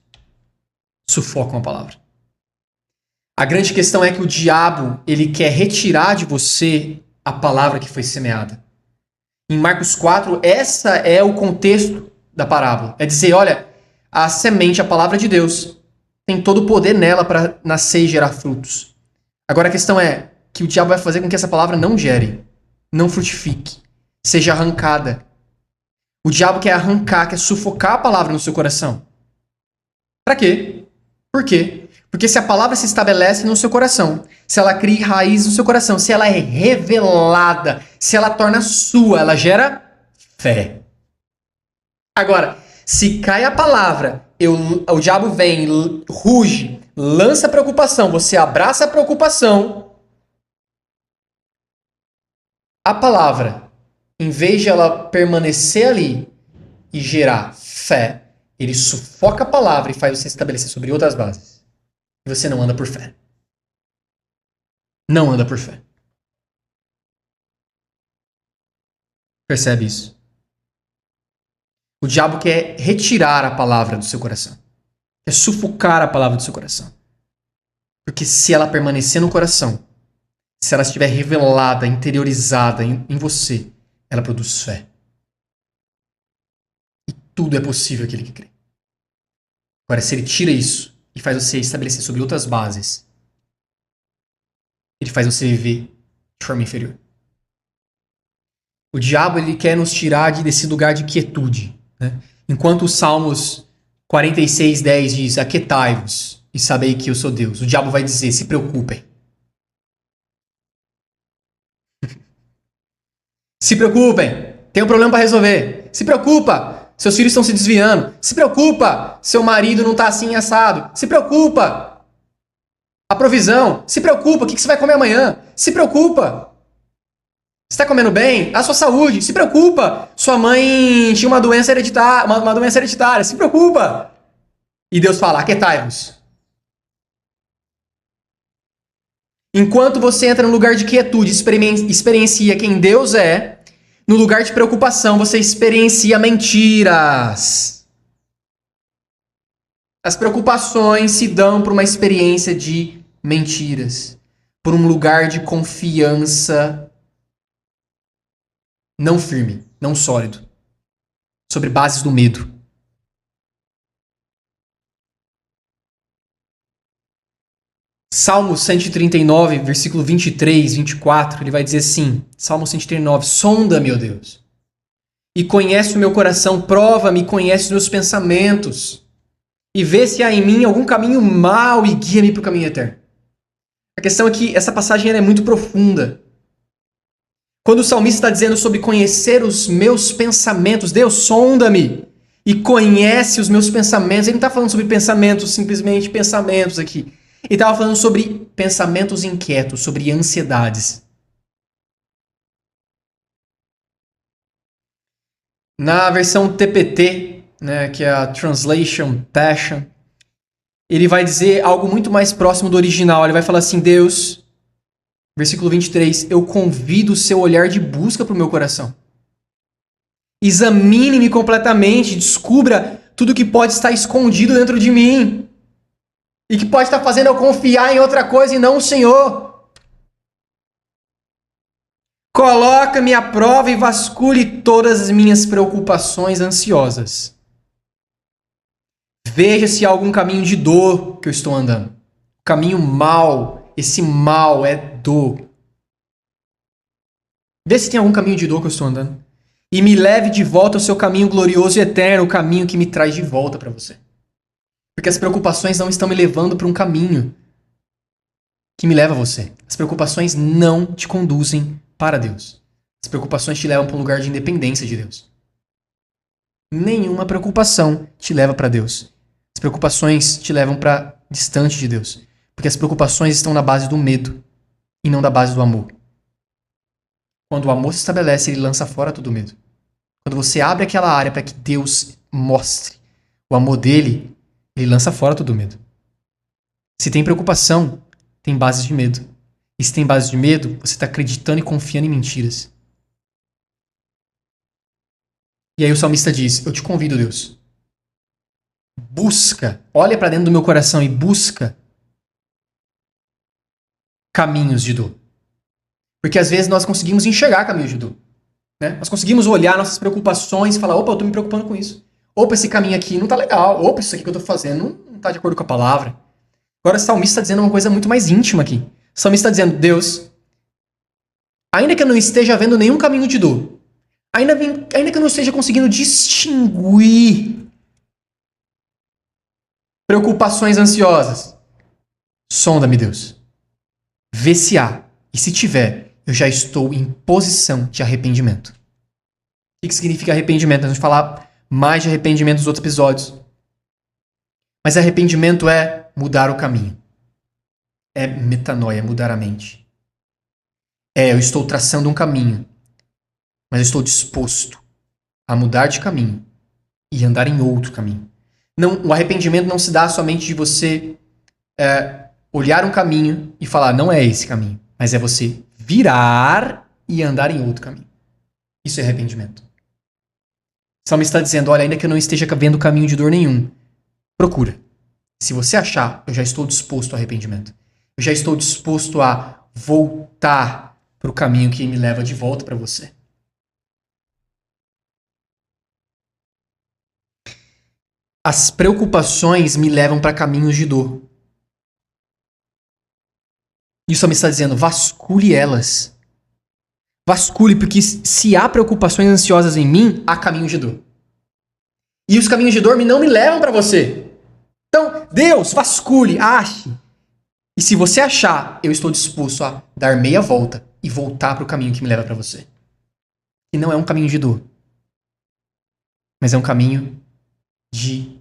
sufocam a palavra. A grande questão é que o diabo, ele quer retirar de você a palavra que foi semeada. Em Marcos 4, essa é o contexto da parábola. É dizer, olha, a semente, a palavra de Deus, tem todo o poder nela para nascer e gerar frutos. Agora a questão é que o diabo vai fazer com que essa palavra não gere, não frutifique, seja arrancada. O diabo quer arrancar, quer sufocar a palavra no seu coração. Para quê? Por quê? Porque se a palavra se estabelece no seu coração, se ela cria raiz no seu coração, se ela é revelada, se ela torna sua, ela gera fé. Agora, se cai a palavra, o diabo vem, ruge, lança a preocupação, você abraça a preocupação, a palavra, em vez de ela permanecer ali e gerar fé, ele sufoca a palavra e faz você estabelecer sobre outras bases. E você não anda por fé. Não anda por fé. Percebe isso? O diabo quer retirar a palavra do seu coração. Quer sufocar a palavra do seu coração. Porque se ela permanecer no coração, se ela estiver revelada, interiorizada em você, ela produz fé. E tudo é possível aquele que crê. Agora, se ele tira isso e faz você estabelecer sobre outras bases, ele faz você viver de forma inferior. O diabo, ele quer nos tirar desse lugar de quietude, né? Enquanto os Salmos 46:10 diz, aquietai-vos e sabei que eu sou Deus. O diabo vai dizer, se preocupem. Se preocupem, tem um problema para resolver. Se preocupa, Seus filhos estão se desviando. Se preocupa. Seu marido não está assim assado. Se preocupa. A provisão. Se preocupa. O que você vai comer amanhã? Se preocupa. Você está comendo bem? A sua saúde. Se preocupa. Sua mãe tinha uma doença hereditária. Uma doença hereditária. Se preocupa. E Deus fala, aquietai-vos. Enquanto você entra no lugar de quietude, experiencia quem Deus é, no lugar de preocupação, você experiencia mentiras. As preocupações se dão por uma experiência de mentiras, por um lugar de confiança não firme, não sólido, sobre bases do medo. Salmo 139, versículo 23, 24, ele vai dizer assim, Salmo 139, sonda-me, ó Deus, e conhece o meu coração, prova-me, conhece os meus pensamentos, e vê se há em mim algum caminho mau e guia-me para o caminho eterno. A questão é que essa passagem é muito profunda. Quando o salmista está dizendo sobre conhecer os meus pensamentos, Deus, sonda-me e conhece os meus pensamentos, ele não está falando sobre pensamentos, simplesmente pensamentos aqui. Ele estava falando sobre pensamentos inquietos, sobre ansiedades. Na versão TPT, né, que é a Translation Passion, ele vai dizer algo muito mais próximo do original. Ele vai falar assim, Deus, versículo 23, eu convido o seu olhar de busca para o meu coração. Examine-me completamente, descubra tudo que pode estar escondido dentro de mim. E que pode estar fazendo eu confiar em outra coisa e não o Senhor. Coloca-me à prova e vasculhe todas as minhas preocupações ansiosas. Veja se há algum caminho de dor que eu estou andando. Caminho mau. Esse mal é dor. Vê se tem algum caminho de dor que eu estou andando. E me leve de volta ao seu caminho glorioso e eterno, o caminho que me traz de volta para você. Porque as preocupações não estão me levando para um caminho que me leva a você. As preocupações não te conduzem para Deus. As preocupações te levam para um lugar de independência de Deus. Nenhuma preocupação te leva para Deus. As preocupações te levam para distante de Deus. Porque as preocupações estão na base do medo e não da base do amor. Quando o amor se estabelece, ele lança fora todo medo. Quando você abre aquela área para que Deus mostre o amor dele, ele lança fora todo medo. Se tem preocupação, tem bases de medo. E se tem bases de medo, você está acreditando e confiando em mentiras. E aí o salmista diz, eu te convido, Deus. Busca, olha para dentro do meu coração e busca caminhos de dor. Porque às vezes nós conseguimos enxergar caminhos de dor. Né? Nós conseguimos olhar nossas preocupações e falar, opa, eu estou me preocupando com isso. Opa, esse caminho aqui não está legal. Opa, isso aqui que eu estou fazendo não está de acordo com a palavra. Agora o salmista está dizendo uma coisa muito mais íntima aqui. O salmista está dizendo, Deus, ainda que eu não esteja vendo nenhum caminho de dor, ainda que eu não esteja conseguindo distinguir preocupações ansiosas, sonda-me, Deus. Vê se há. E se tiver, eu já estou em posição de arrependimento. O que significa arrependimento? Nós vamos falar mais de arrependimento nos outros episódios. Mas arrependimento é mudar o caminho. É metanoia, mudar a mente. Eu estou traçando um caminho, mas eu estou disposto a mudar de caminho e andar em outro caminho. Não, o arrependimento não se dá somente de você olhar um caminho e falar, não é esse caminho, mas é você virar e andar em outro caminho. Isso é arrependimento. O salmista está dizendo, olha, ainda que eu não esteja vendo caminho de dor nenhum, procura. Se você achar, eu já estou disposto ao arrependimento. Eu já estou disposto a voltar para o caminho que me leva de volta para você. As preocupações me levam para caminhos de dor. E o salmista está dizendo, vasculhe elas. Vasculhe, porque se há preocupações ansiosas em mim, há caminhos de dor. E os caminhos de dor não me levam para você. Então, Deus, vasculhe, ache. E se você achar, eu estou disposto a dar meia volta e voltar para o caminho que me leva para você. E não é um caminho de dor. mas é um caminho de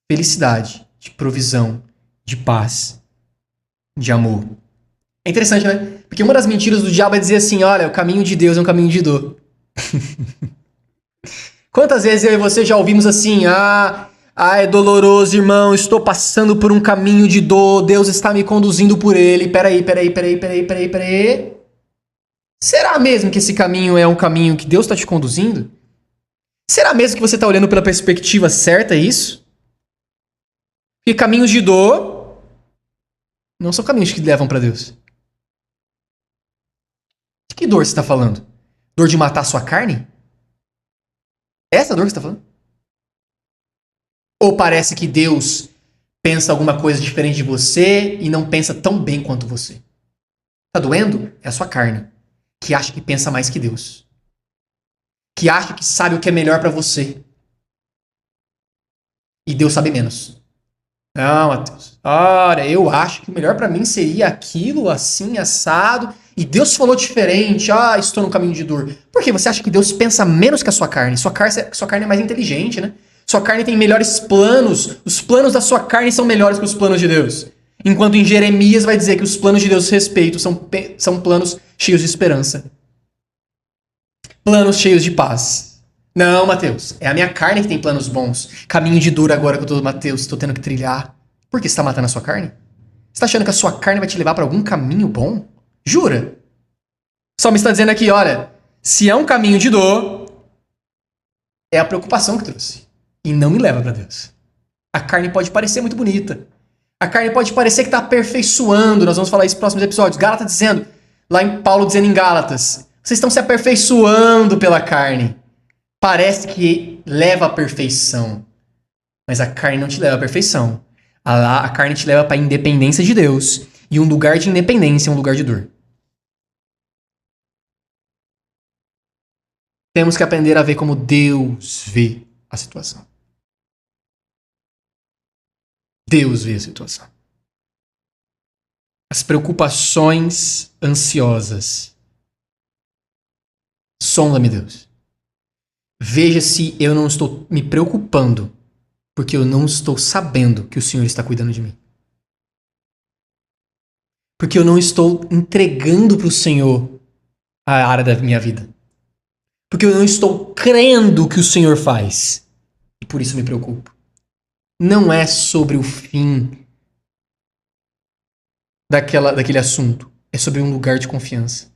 felicidade, de provisão, de paz, de amor. É interessante, né? Porque uma das mentiras do diabo é dizer assim, olha, o caminho de Deus é um caminho de dor. Quantas vezes eu e você já ouvimos assim, é doloroso, irmão, estou passando por um caminho de dor, Deus está me conduzindo por ele. Peraí. Será mesmo que esse caminho é um caminho que Deus está te conduzindo? Será mesmo que você está olhando pela perspectiva certa, é isso? Porque caminhos de dor não são caminhos que levam para Deus. De que dor você está falando? Dor de matar sua carne? Essa dor que você está falando? Ou parece que Deus pensa alguma coisa diferente de você e não pensa tão bem quanto você? Tá doendo? É a sua carne, que acha que pensa mais que Deus. Que acha que sabe o que é melhor para você. E Deus sabe menos. Não, Mateus. Olha, eu acho que o melhor para mim seria aquilo, assim, assado. E Deus falou diferente. Estou no caminho de dor. Por quê? Você acha que Deus pensa menos que a sua carne? Sua carne é mais inteligente, né? Sua carne tem melhores planos. Os planos da sua carne são melhores que os planos de Deus. Enquanto em Jeremias vai dizer que os planos de Deus a respeito são planos cheios de esperança. Planos cheios de paz. Não, Mateus. É a minha carne que tem planos bons. Caminho de dor agora que eu tô, Mateus, estou tendo que trilhar. Por que você está matando a sua carne? Você está achando que a sua carne vai te levar para algum caminho bom? Jura? Só me está dizendo aqui, olha, se é um caminho de dor, é a preocupação que trouxe. E não me leva para Deus. A carne pode parecer muito bonita. A carne pode parecer que está aperfeiçoando. Nós vamos falar isso nos próximos episódios. Gálatas dizendo, lá em Paulo dizendo em Gálatas, vocês estão se aperfeiçoando pela carne. Parece que leva à perfeição. Mas a carne não te leva à perfeição. A carne te leva para a independência de Deus. E um lugar de independência é um lugar de dor. Temos que aprender a ver como Deus vê a situação. Deus vê a situação. As preocupações ansiosas. Sonda-me, Deus. Veja se eu não estou me preocupando porque eu não estou sabendo que o Senhor está cuidando de mim. Porque eu não estou entregando para o Senhor a área da minha vida. Porque eu não estou crendo que o Senhor faz. E por isso me preocupo. Não é sobre o fim daquele assunto. É sobre um lugar de confiança.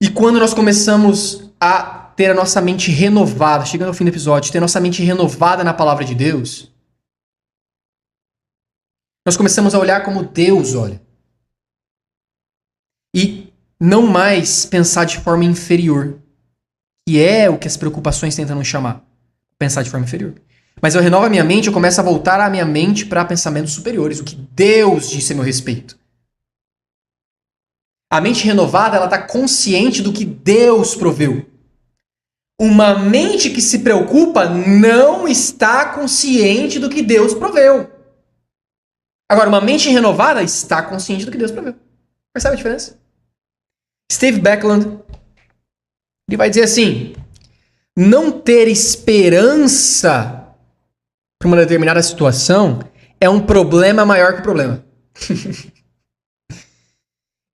E quando nós começamos a ter a nossa mente renovada, chegando ao fim do episódio, ter a nossa mente renovada na palavra de Deus, nós começamos a olhar como Deus olha. E não mais pensar de forma inferior, que é o que as preocupações tentam nos chamar. Pensar de forma inferior. Mas eu renovo a minha mente, eu começo a voltar a minha mente para pensamentos superiores, o que Deus disse a meu respeito. A mente renovada, ela está consciente do que Deus proveu. Uma mente que se preocupa não está consciente do que Deus proveu. Agora, uma mente renovada está consciente do que Deus proveu. Percebe a diferença? Steve Backlund, ele vai dizer assim, não ter esperança para uma determinada situação é um problema maior que o problema.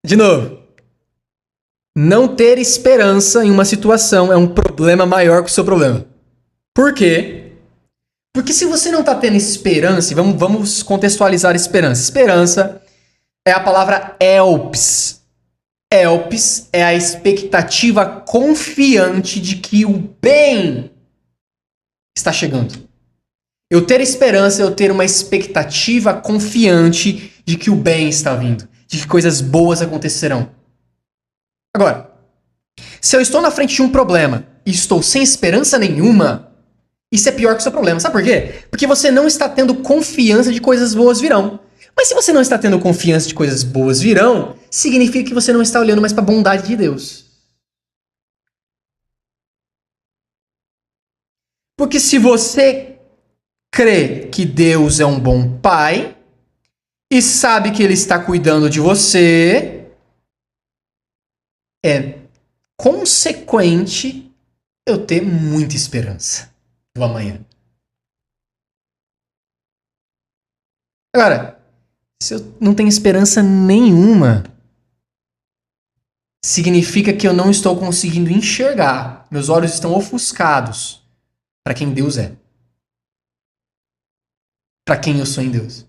De novo, não ter esperança em uma situação é um problema maior que o seu problema. Por quê? Porque se você não está tendo esperança, vamos contextualizar esperança. Esperança é a palavra elpis. Elpis é a expectativa confiante de que o bem está chegando. Eu ter esperança é eu ter uma expectativa confiante de que o bem está vindo, de que coisas boas acontecerão. Agora, se eu estou na frente de um problema e estou sem esperança nenhuma, isso é pior que o seu problema. Sabe por quê? Porque você não está tendo confiança de coisas boas virão. Mas se você não está tendo confiança de coisas boas virão, significa que você não está olhando mais para a bondade de Deus. Porque se você crê que Deus é um bom pai e sabe que Ele está cuidando de você, é consequente eu ter muita esperança do amanhã. Agora, se eu não tenho esperança nenhuma, significa que eu não estou conseguindo enxergar. Meus olhos estão ofuscados para quem Deus é. Para quem eu sou em Deus.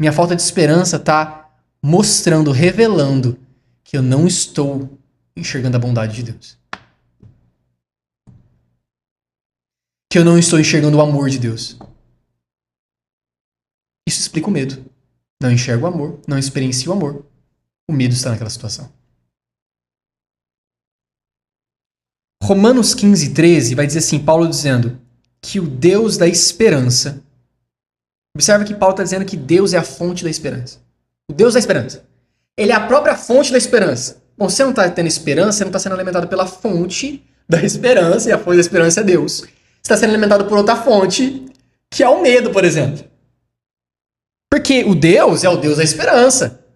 Minha falta de esperança está mostrando, revelando que eu não estou enxergando a bondade de Deus. Que eu não estou enxergando o amor de Deus. Isso explica o medo. Não enxergo o amor, não experiencio o amor. O medo está naquela situação. Romanos 15:13 vai dizer assim, Paulo dizendo que o Deus da esperança... Observa que Paulo está dizendo que Deus é a fonte da esperança. O Deus da esperança. Ele é a própria fonte da esperança. Bom, você não está tendo esperança, você não está sendo alimentado pela fonte da esperança, e a fonte da esperança é Deus. Você está sendo alimentado por outra fonte, que é o medo, por exemplo. Porque o Deus é o Deus da esperança.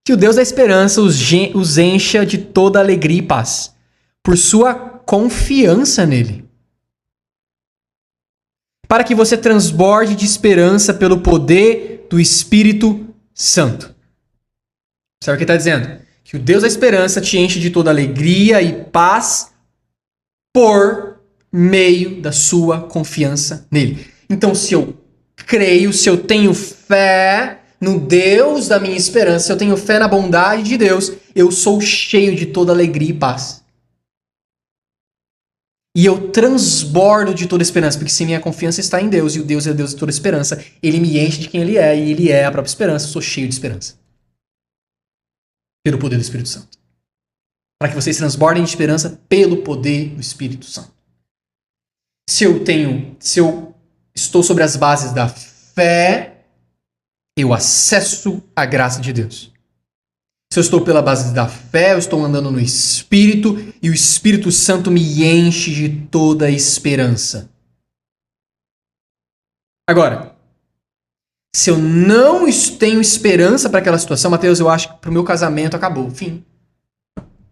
Que o Deus da esperança os encha de toda alegria e paz, por sua confiança nele. Para que você transborde de esperança pelo poder do Espírito Santo. Sabe o que está dizendo? Que o Deus da esperança te enche de toda alegria e paz por meio da sua confiança nele. Então, se eu creio, se eu tenho fé no Deus da minha esperança, se eu tenho fé na bondade de Deus, eu sou cheio de toda alegria e paz. E eu transbordo de toda esperança, porque se minha confiança está em Deus, e o Deus é Deus de toda esperança, ele me enche de quem ele é, e ele é a própria esperança, eu sou cheio de esperança. Pelo poder do Espírito Santo. Para que vocês transbordem de esperança pelo poder do Espírito Santo. Se eu estou sobre as bases da fé, eu acesso a graça de Deus. Se eu estou pela base da fé, eu estou andando no Espírito e o Espírito Santo me enche de toda a esperança. Agora, se eu não tenho esperança para aquela situação, Mateus, eu acho que para o meu casamento acabou. Fim.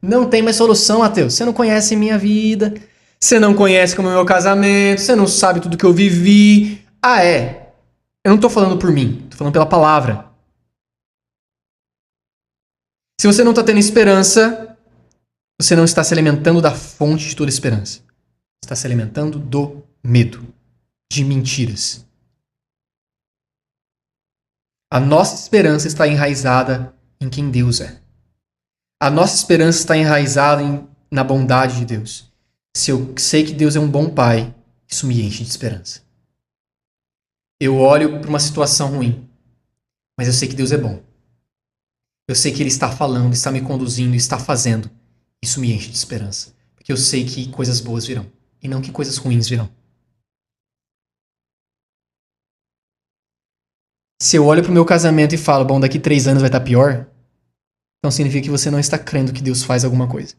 Não tem mais solução, Mateus. Você não conhece minha vida, você não conhece como é o meu casamento, você não sabe tudo que eu vivi. Ah, é. Eu não estou falando por mim, estou falando pela palavra. Se você não está tendo esperança, você não está se alimentando da fonte de toda esperança. Você está se alimentando do medo, de mentiras. A nossa esperança está enraizada em quem Deus é. A nossa esperança está enraizada na bondade de Deus. Se eu sei que Deus é um bom pai, isso me enche de esperança. Eu olho para uma situação ruim, mas eu sei que Deus é bom. Eu sei que Ele está falando, está me conduzindo, está fazendo. Isso me enche de esperança. Porque eu sei que coisas boas virão. E não que coisas ruins virão. Se eu olho para o meu casamento e falo, bom, daqui 3 anos vai estar pior, então significa que você não está crendo que Deus faz alguma coisa.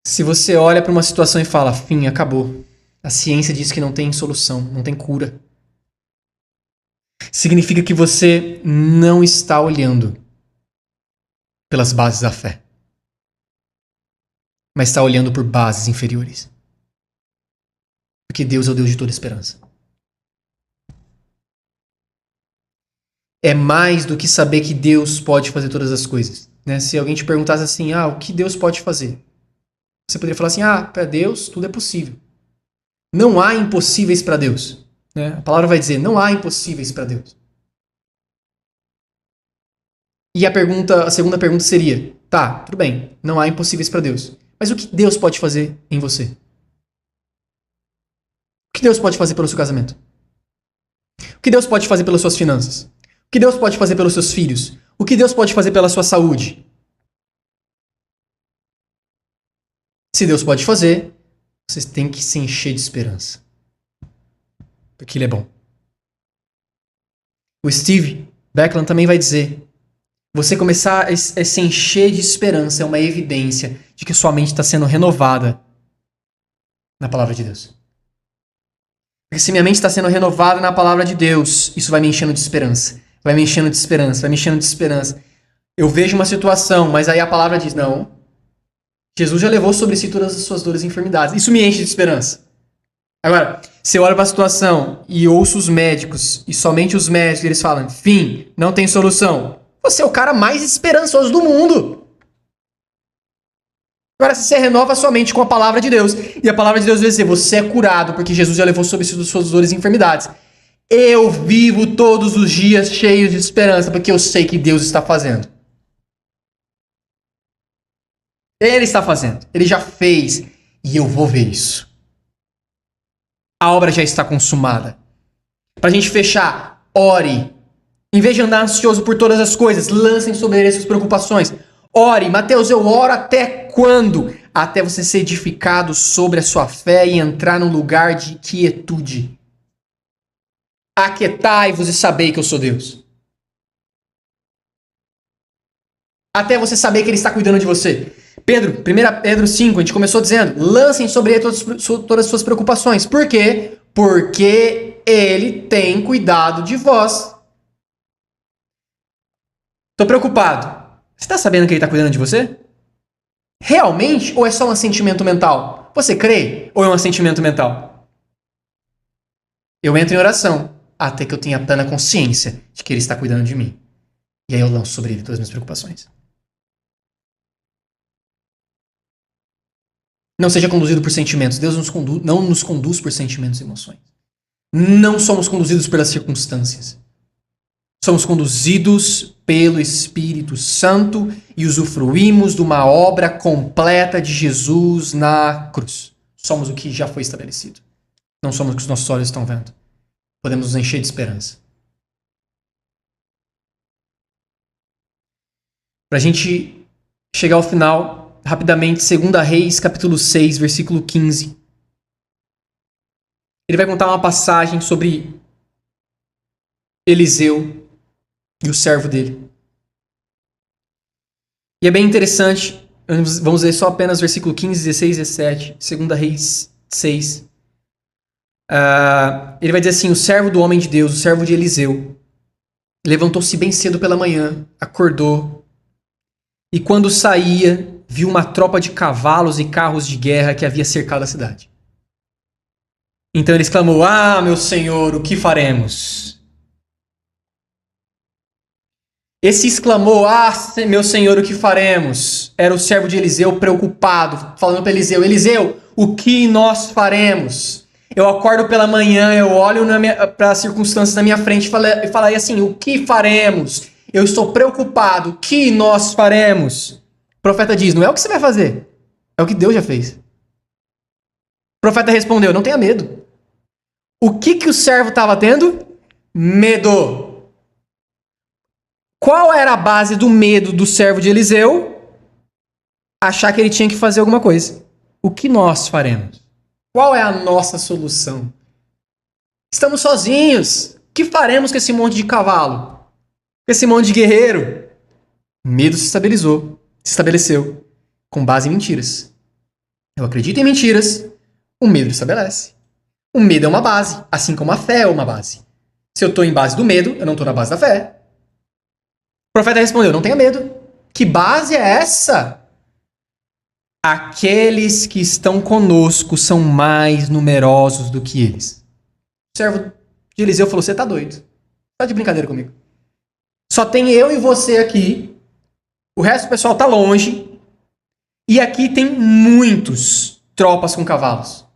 Se você olha para uma situação e fala, fim, acabou. A ciência diz que não tem solução, não tem cura. Significa que você não está olhando pelas bases da fé, mas está olhando por bases inferiores. Porque Deus é o Deus de toda esperança. É mais do que saber que Deus pode fazer todas as coisas. Né? Se alguém te perguntasse assim, o que Deus pode fazer? Você poderia falar assim, para Deus tudo é possível. Não há impossíveis para Deus. Né? A palavra vai dizer, não há impossíveis para Deus. E a segunda pergunta seria, tá, tudo bem, não há impossíveis para Deus. Mas o que Deus pode fazer em você? O que Deus pode fazer pelo seu casamento? O que Deus pode fazer pelas suas finanças? O que Deus pode fazer pelos seus filhos? O que Deus pode fazer pela sua saúde? Se Deus pode fazer, vocês têm que se encher de esperança. Porque Ele é bom. O Steve Beckland também vai dizer, você começar a se encher de esperança é uma evidência de que sua mente está sendo renovada na palavra de Deus. Porque se minha mente está sendo renovada na palavra de Deus, isso vai me enchendo de esperança. vai me enchendo de esperança, vai me enchendo de esperança. Eu vejo uma situação, mas aí a palavra diz, não, Jesus já levou sobre si todas as suas dores e enfermidades. Isso me enche de esperança. Agora, se eu olho para a situação e ouço os médicos, e somente os médicos, eles falam, fim, não tem solução. Você é o cara mais esperançoso do mundo. Agora, se você renova a sua mente com a palavra de Deus, e a palavra de Deus vai dizer, você é curado, porque Jesus já levou sobre si as suas dores e enfermidades. Eu vivo todos os dias cheio de esperança, porque eu sei que Deus está fazendo. Ele está fazendo. Ele já fez. E eu vou ver isso. A obra já está consumada. Para a gente fechar, ore. Em vez de andar ansioso por todas as coisas, lancem sobre ele suas preocupações. Ore. Mateus, eu oro até quando? Até você ser edificado sobre a sua fé e entrar num lugar de quietude. Aquietai-vos e sabei que eu sou Deus. Até você saber que ele está cuidando de você. 1 Pedro 5, a gente começou dizendo, lancem sobre ele todas as suas preocupações. Por quê? Porque ele tem cuidado de vós. Tô preocupado. Você está sabendo que ele está cuidando de você? Realmente? Ou é só um sentimento mental? Você crê? Ou é um sentimento mental? Eu entro em oração até que eu tenha plena consciência de que ele está cuidando de mim. E aí eu lanço sobre ele todas as minhas preocupações. Não seja conduzido por sentimentos. Deus não nos conduz por sentimentos e emoções. Não somos conduzidos pelas circunstâncias. Somos conduzidos pelo Espírito Santo e usufruímos de uma obra completa de Jesus na cruz. Somos o que já foi estabelecido. Não somos o que os nossos olhos estão vendo. Podemos nos encher de esperança. Para a gente chegar ao final, rapidamente, 2 Reis, capítulo 6, versículo 15. Ele vai contar uma passagem sobre Eliseu e o servo dele. E é bem interessante, vamos ler só apenas versículo 15, 16 e 17, 2 Reis 6. Ele vai dizer assim, o servo do homem de Deus, o servo de Eliseu, levantou-se bem cedo pela manhã, acordou, e quando saía, viu uma tropa de cavalos e carros de guerra que havia cercado a cidade. Então ele exclamou, meu senhor, o que faremos? Esse exclamou, meu senhor, o que faremos? Era o servo de Eliseu preocupado, falando para Eliseu, Eliseu, o que nós faremos? Eu acordo pela manhã, eu olho para as circunstâncias na minha frente e falei assim, o que faremos? Eu estou preocupado, o que nós faremos? O profeta diz, não é o que você vai fazer, é o que Deus já fez. O profeta respondeu, não tenha medo. O que o servo estava tendo? Medo. Qual era a base do medo do servo de Eliseu? Achar que ele tinha que fazer alguma coisa. O que nós faremos? Qual é a nossa solução? Estamos sozinhos. O que faremos com esse monte de cavalo? Com esse monte de guerreiro? O medo se estabeleceu com base em mentiras. Eu acredito em mentiras, o medo estabelece. O medo é uma base, assim como a fé é uma base. Se eu estou em base do medo, eu não estou na base da fé. O profeta respondeu, não tenha medo. Que base é essa? Aqueles que estão conosco são mais numerosos do que eles. O servo de Eliseu falou, você tá doido. Tá de brincadeira comigo. Só tem eu e você aqui. O resto do pessoal tá longe. E aqui tem muitos tropas com cavalos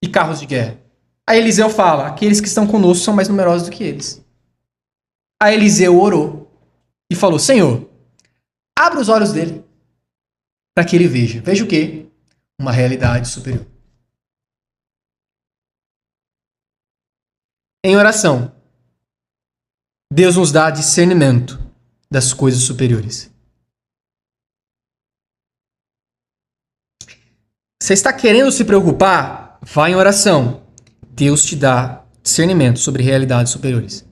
e carros de guerra. Aí Eliseu fala, aqueles que estão conosco são mais numerosos do que eles. Aí Eliseu orou e falou, Senhor, abra os olhos dele para que ele veja. Veja o quê? Uma realidade superior. Em oração, Deus nos dá discernimento das coisas superiores. Você está querendo se preocupar? Vá em oração. Deus te dá discernimento sobre realidades superiores.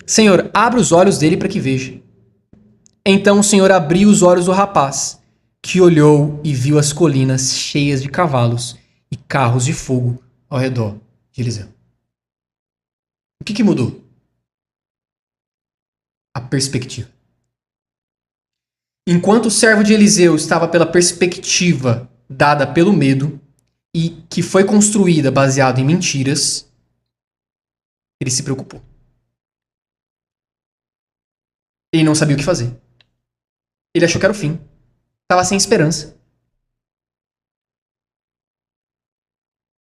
Senhor, abre os olhos dele para que veja. Então o Senhor abriu os olhos do rapaz, que olhou e viu as colinas cheias de cavalos e carros de fogo ao redor de Eliseu. O que mudou? a perspectiva. Enquanto o servo de Eliseu estava pela perspectiva dada pelo medo e que foi construída baseada em mentiras, ele se preocupou. Ele não sabia o que fazer. Ele achou que era o fim. Estava sem esperança.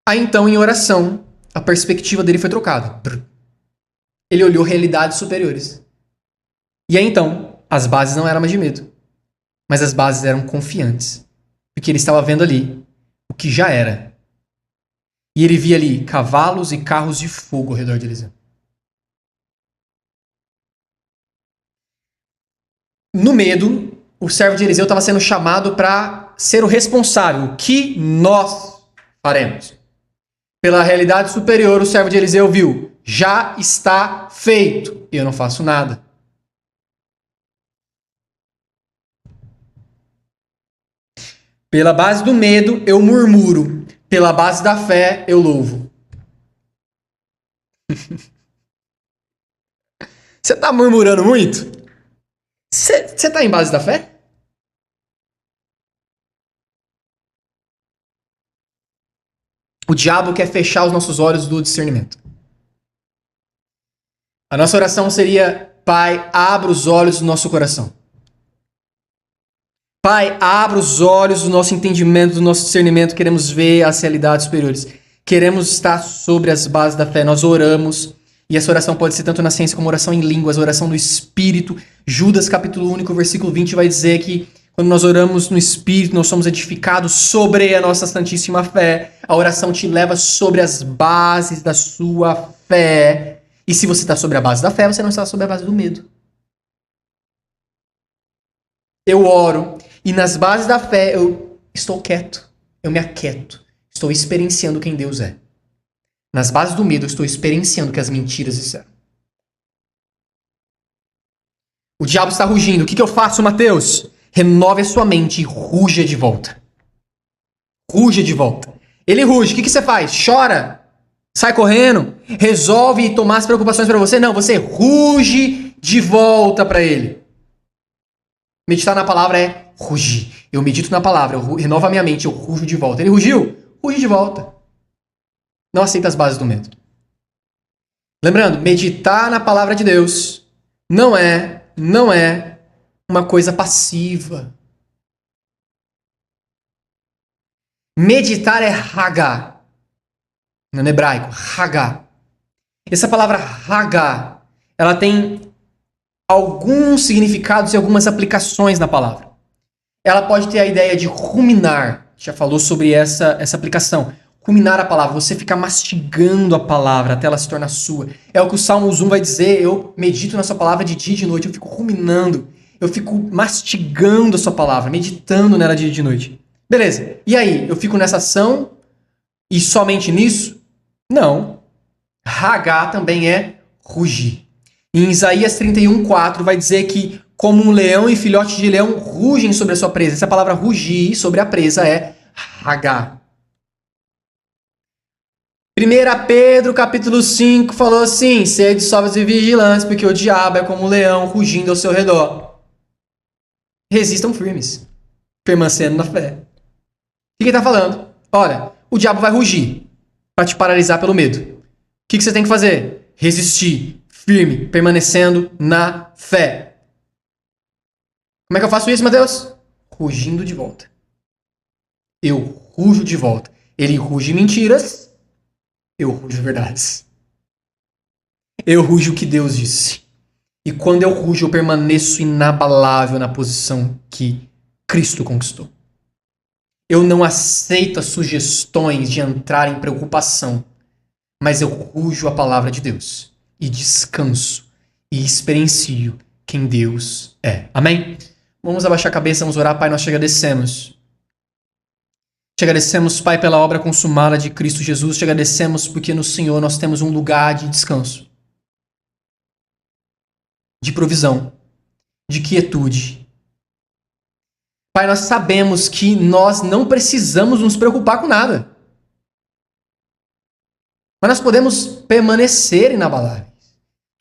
Aí então, em oração, a perspectiva dele foi trocada. Ele olhou realidades superiores. E aí então, as bases não eram mais de medo, mas as bases eram confiantes. Porque ele estava vendo ali o que já era. E ele via ali cavalos e carros de fogo ao redor de Eliseu. No medo, o servo de Eliseu estava sendo chamado para ser o responsável. O que nós faremos? Pela realidade superior, o servo de Eliseu viu: já está feito. Eu não faço nada. Pela base do medo, eu murmuro. Pela base da fé, eu louvo. Você está murmurando muito? Você está em base da fé? O diabo quer fechar os nossos olhos do discernimento. A nossa oração seria: Pai, abra os olhos do nosso coração. Pai, abra os olhos do nosso entendimento, do nosso discernimento. Queremos ver as realidades superiores. Queremos estar sobre as bases da fé. Nós oramos. E essa oração pode ser tanto na ciência como oração em línguas, oração no Espírito. Judas, capítulo 1, versículo 20, vai dizer que quando nós oramos no Espírito, nós somos edificados sobre a nossa santíssima fé. A oração te leva sobre as bases da sua fé. E se você está sobre a base da fé, você não está sobre a base do medo. Eu oro e nas bases da fé eu estou quieto. Eu me aquieto. Estou experienciando quem Deus é. Nas bases do medo, eu estou experienciando que as mentiras disseram. O diabo está rugindo. O que eu faço, Mateus? Renove a sua mente e ruja de volta. Ruja de volta. Ele ruge. O que você faz? Chora? Sai correndo? Resolve tomar as preocupações para você? Não, você ruge de volta para ele. Meditar na palavra é rugir. Eu medito na palavra, eu renovo a minha mente, eu rujo de volta. Ele rugiu? Ruge de volta. Não aceita as bases do medo. Lembrando, meditar na palavra de Deus não é uma coisa passiva. Meditar é hagá. No hebraico, hagá. Essa palavra hagá, ela tem alguns significados e algumas aplicações na palavra. Ela pode ter a ideia de ruminar. Já falou sobre essa aplicação. Ruminar a palavra, você fica mastigando a palavra até ela se tornar sua. É o que o Salmos 1 vai dizer: eu medito na sua palavra de dia e de noite, eu fico ruminando, eu fico mastigando a sua palavra, meditando nela dia e de noite. Beleza, e aí? Eu fico nessa ação e somente nisso? Não. Hagá também é rugir. Em Isaías 31:4 vai dizer que como um leão e filhote de leão rugem sobre a sua presa. Essa palavra rugir sobre a presa é hagá. 1 Pedro, capítulo 5, falou assim: sede sóbrios e vigilantes, porque o diabo é como um leão rugindo ao seu redor. Resistam firmes, permanecendo na fé. O que ele está falando? Olha, o diabo vai rugir para te paralisar pelo medo. O que você tem que fazer? Resistir, firme, permanecendo na fé. Como é que eu faço isso, Mateus? Rugindo de volta. Eu rujo de volta. Ele ruge mentiras. Eu rujo verdades. Eu rujo o que Deus disse. E quando eu rujo, eu permaneço inabalável na posição que Cristo conquistou. Eu não aceito as sugestões de entrar em preocupação, mas eu rujo a palavra de Deus e descanso e experiencio quem Deus é. Amém? Vamos abaixar a cabeça, vamos orar. Pai, nós te agradecemos. Te agradecemos, Pai, pela obra consumada de Cristo Jesus. Te agradecemos porque no Senhor nós temos um lugar de descanso, de provisão, de quietude. Pai, nós sabemos que nós não precisamos nos preocupar com nada. Mas nós podemos permanecer inabaláveis.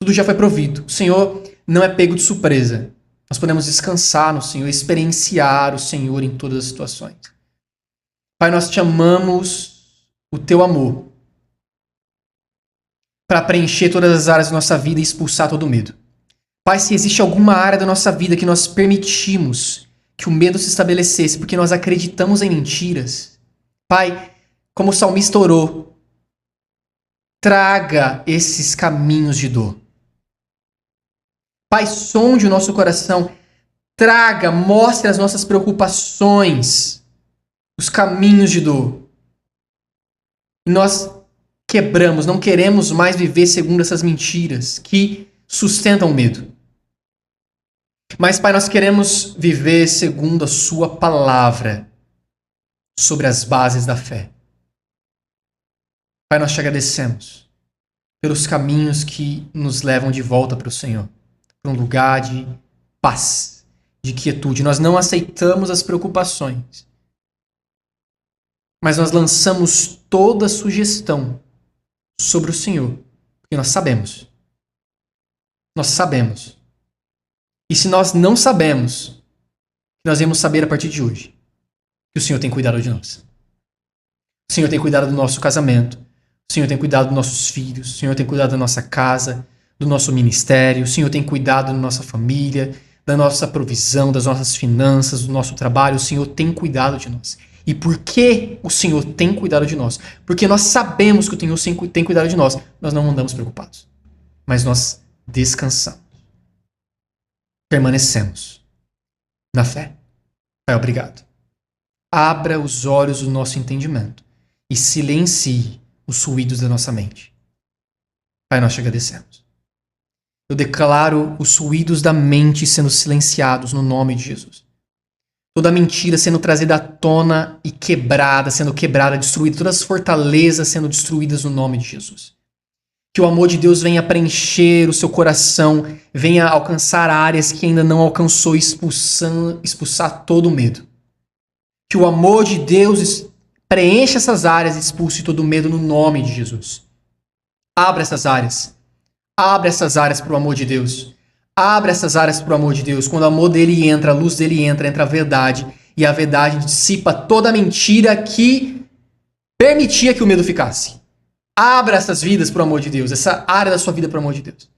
Tudo já foi provido. O Senhor não é pego de surpresa. Nós podemos descansar no Senhor, experienciar o Senhor em todas as situações. Pai, nós te amamos o teu amor para preencher todas as áreas da nossa vida e expulsar todo o medo. Pai, se existe alguma área da nossa vida que nós permitimos que o medo se estabelecesse porque nós acreditamos em mentiras, Pai, como o salmista orou, traga esses caminhos de dor. Pai, sonde o nosso coração, traga, mostre as nossas preocupações, os caminhos de dor. E nós quebramos, não queremos mais viver segundo essas mentiras que sustentam o medo. Mas, Pai, nós queremos viver segundo a sua palavra, sobre as bases da fé. Pai, nós te agradecemos pelos caminhos que nos levam de volta para o Senhor, para um lugar de paz, de quietude. Nós não aceitamos as preocupações, mas nós lançamos toda a sugestão sobre o Senhor, porque nós sabemos. Nós sabemos. E se nós não sabemos, nós vamos saber a partir de hoje que o Senhor tem cuidado de nós. O Senhor tem cuidado do nosso casamento. O Senhor tem cuidado dos nossos filhos. O Senhor tem cuidado da nossa casa, do nosso ministério. O Senhor tem cuidado da nossa família, da nossa provisão, das nossas finanças, do nosso trabalho. O Senhor tem cuidado de nós. E por que o Senhor tem cuidado de nós? Porque nós sabemos que o Senhor tem cuidado de nós. Nós não andamos preocupados. Mas nós descansamos. Permanecemos na fé. Pai, obrigado. Abra os olhos do nosso entendimento e silencie os ruídos da nossa mente. Pai, nós te agradecemos. Eu declaro os ruídos da mente sendo silenciados no nome de Jesus. Toda mentira sendo trazida à tona e quebrada, sendo quebrada, destruída. Todas as fortalezas sendo destruídas no nome de Jesus. Que o amor de Deus venha preencher o seu coração, venha alcançar áreas que ainda não alcançou, expulsar todo o medo. Que o amor de Deus preencha essas áreas e expulse todo o medo no nome de Jesus. Abra essas áreas. Abra essas áreas para o amor de Deus. Abra essas áreas para o amor de Deus. Quando o amor dele entra, a luz dele entra a verdade. E a verdade dissipa toda a mentira que permitia que o medo ficasse. Abra essas vidas para o amor de Deus. Essa área da sua vida para o amor de Deus.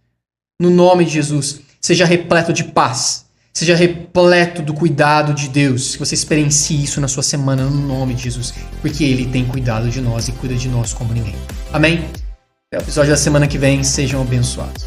No nome de Jesus, seja repleto de paz. Seja repleto do cuidado de Deus. Que você experiencie isso na sua semana, no nome de Jesus. Porque Ele tem cuidado de nós e cuida de nós como ninguém. Amém? Até o episódio da semana que vem. Sejam abençoados.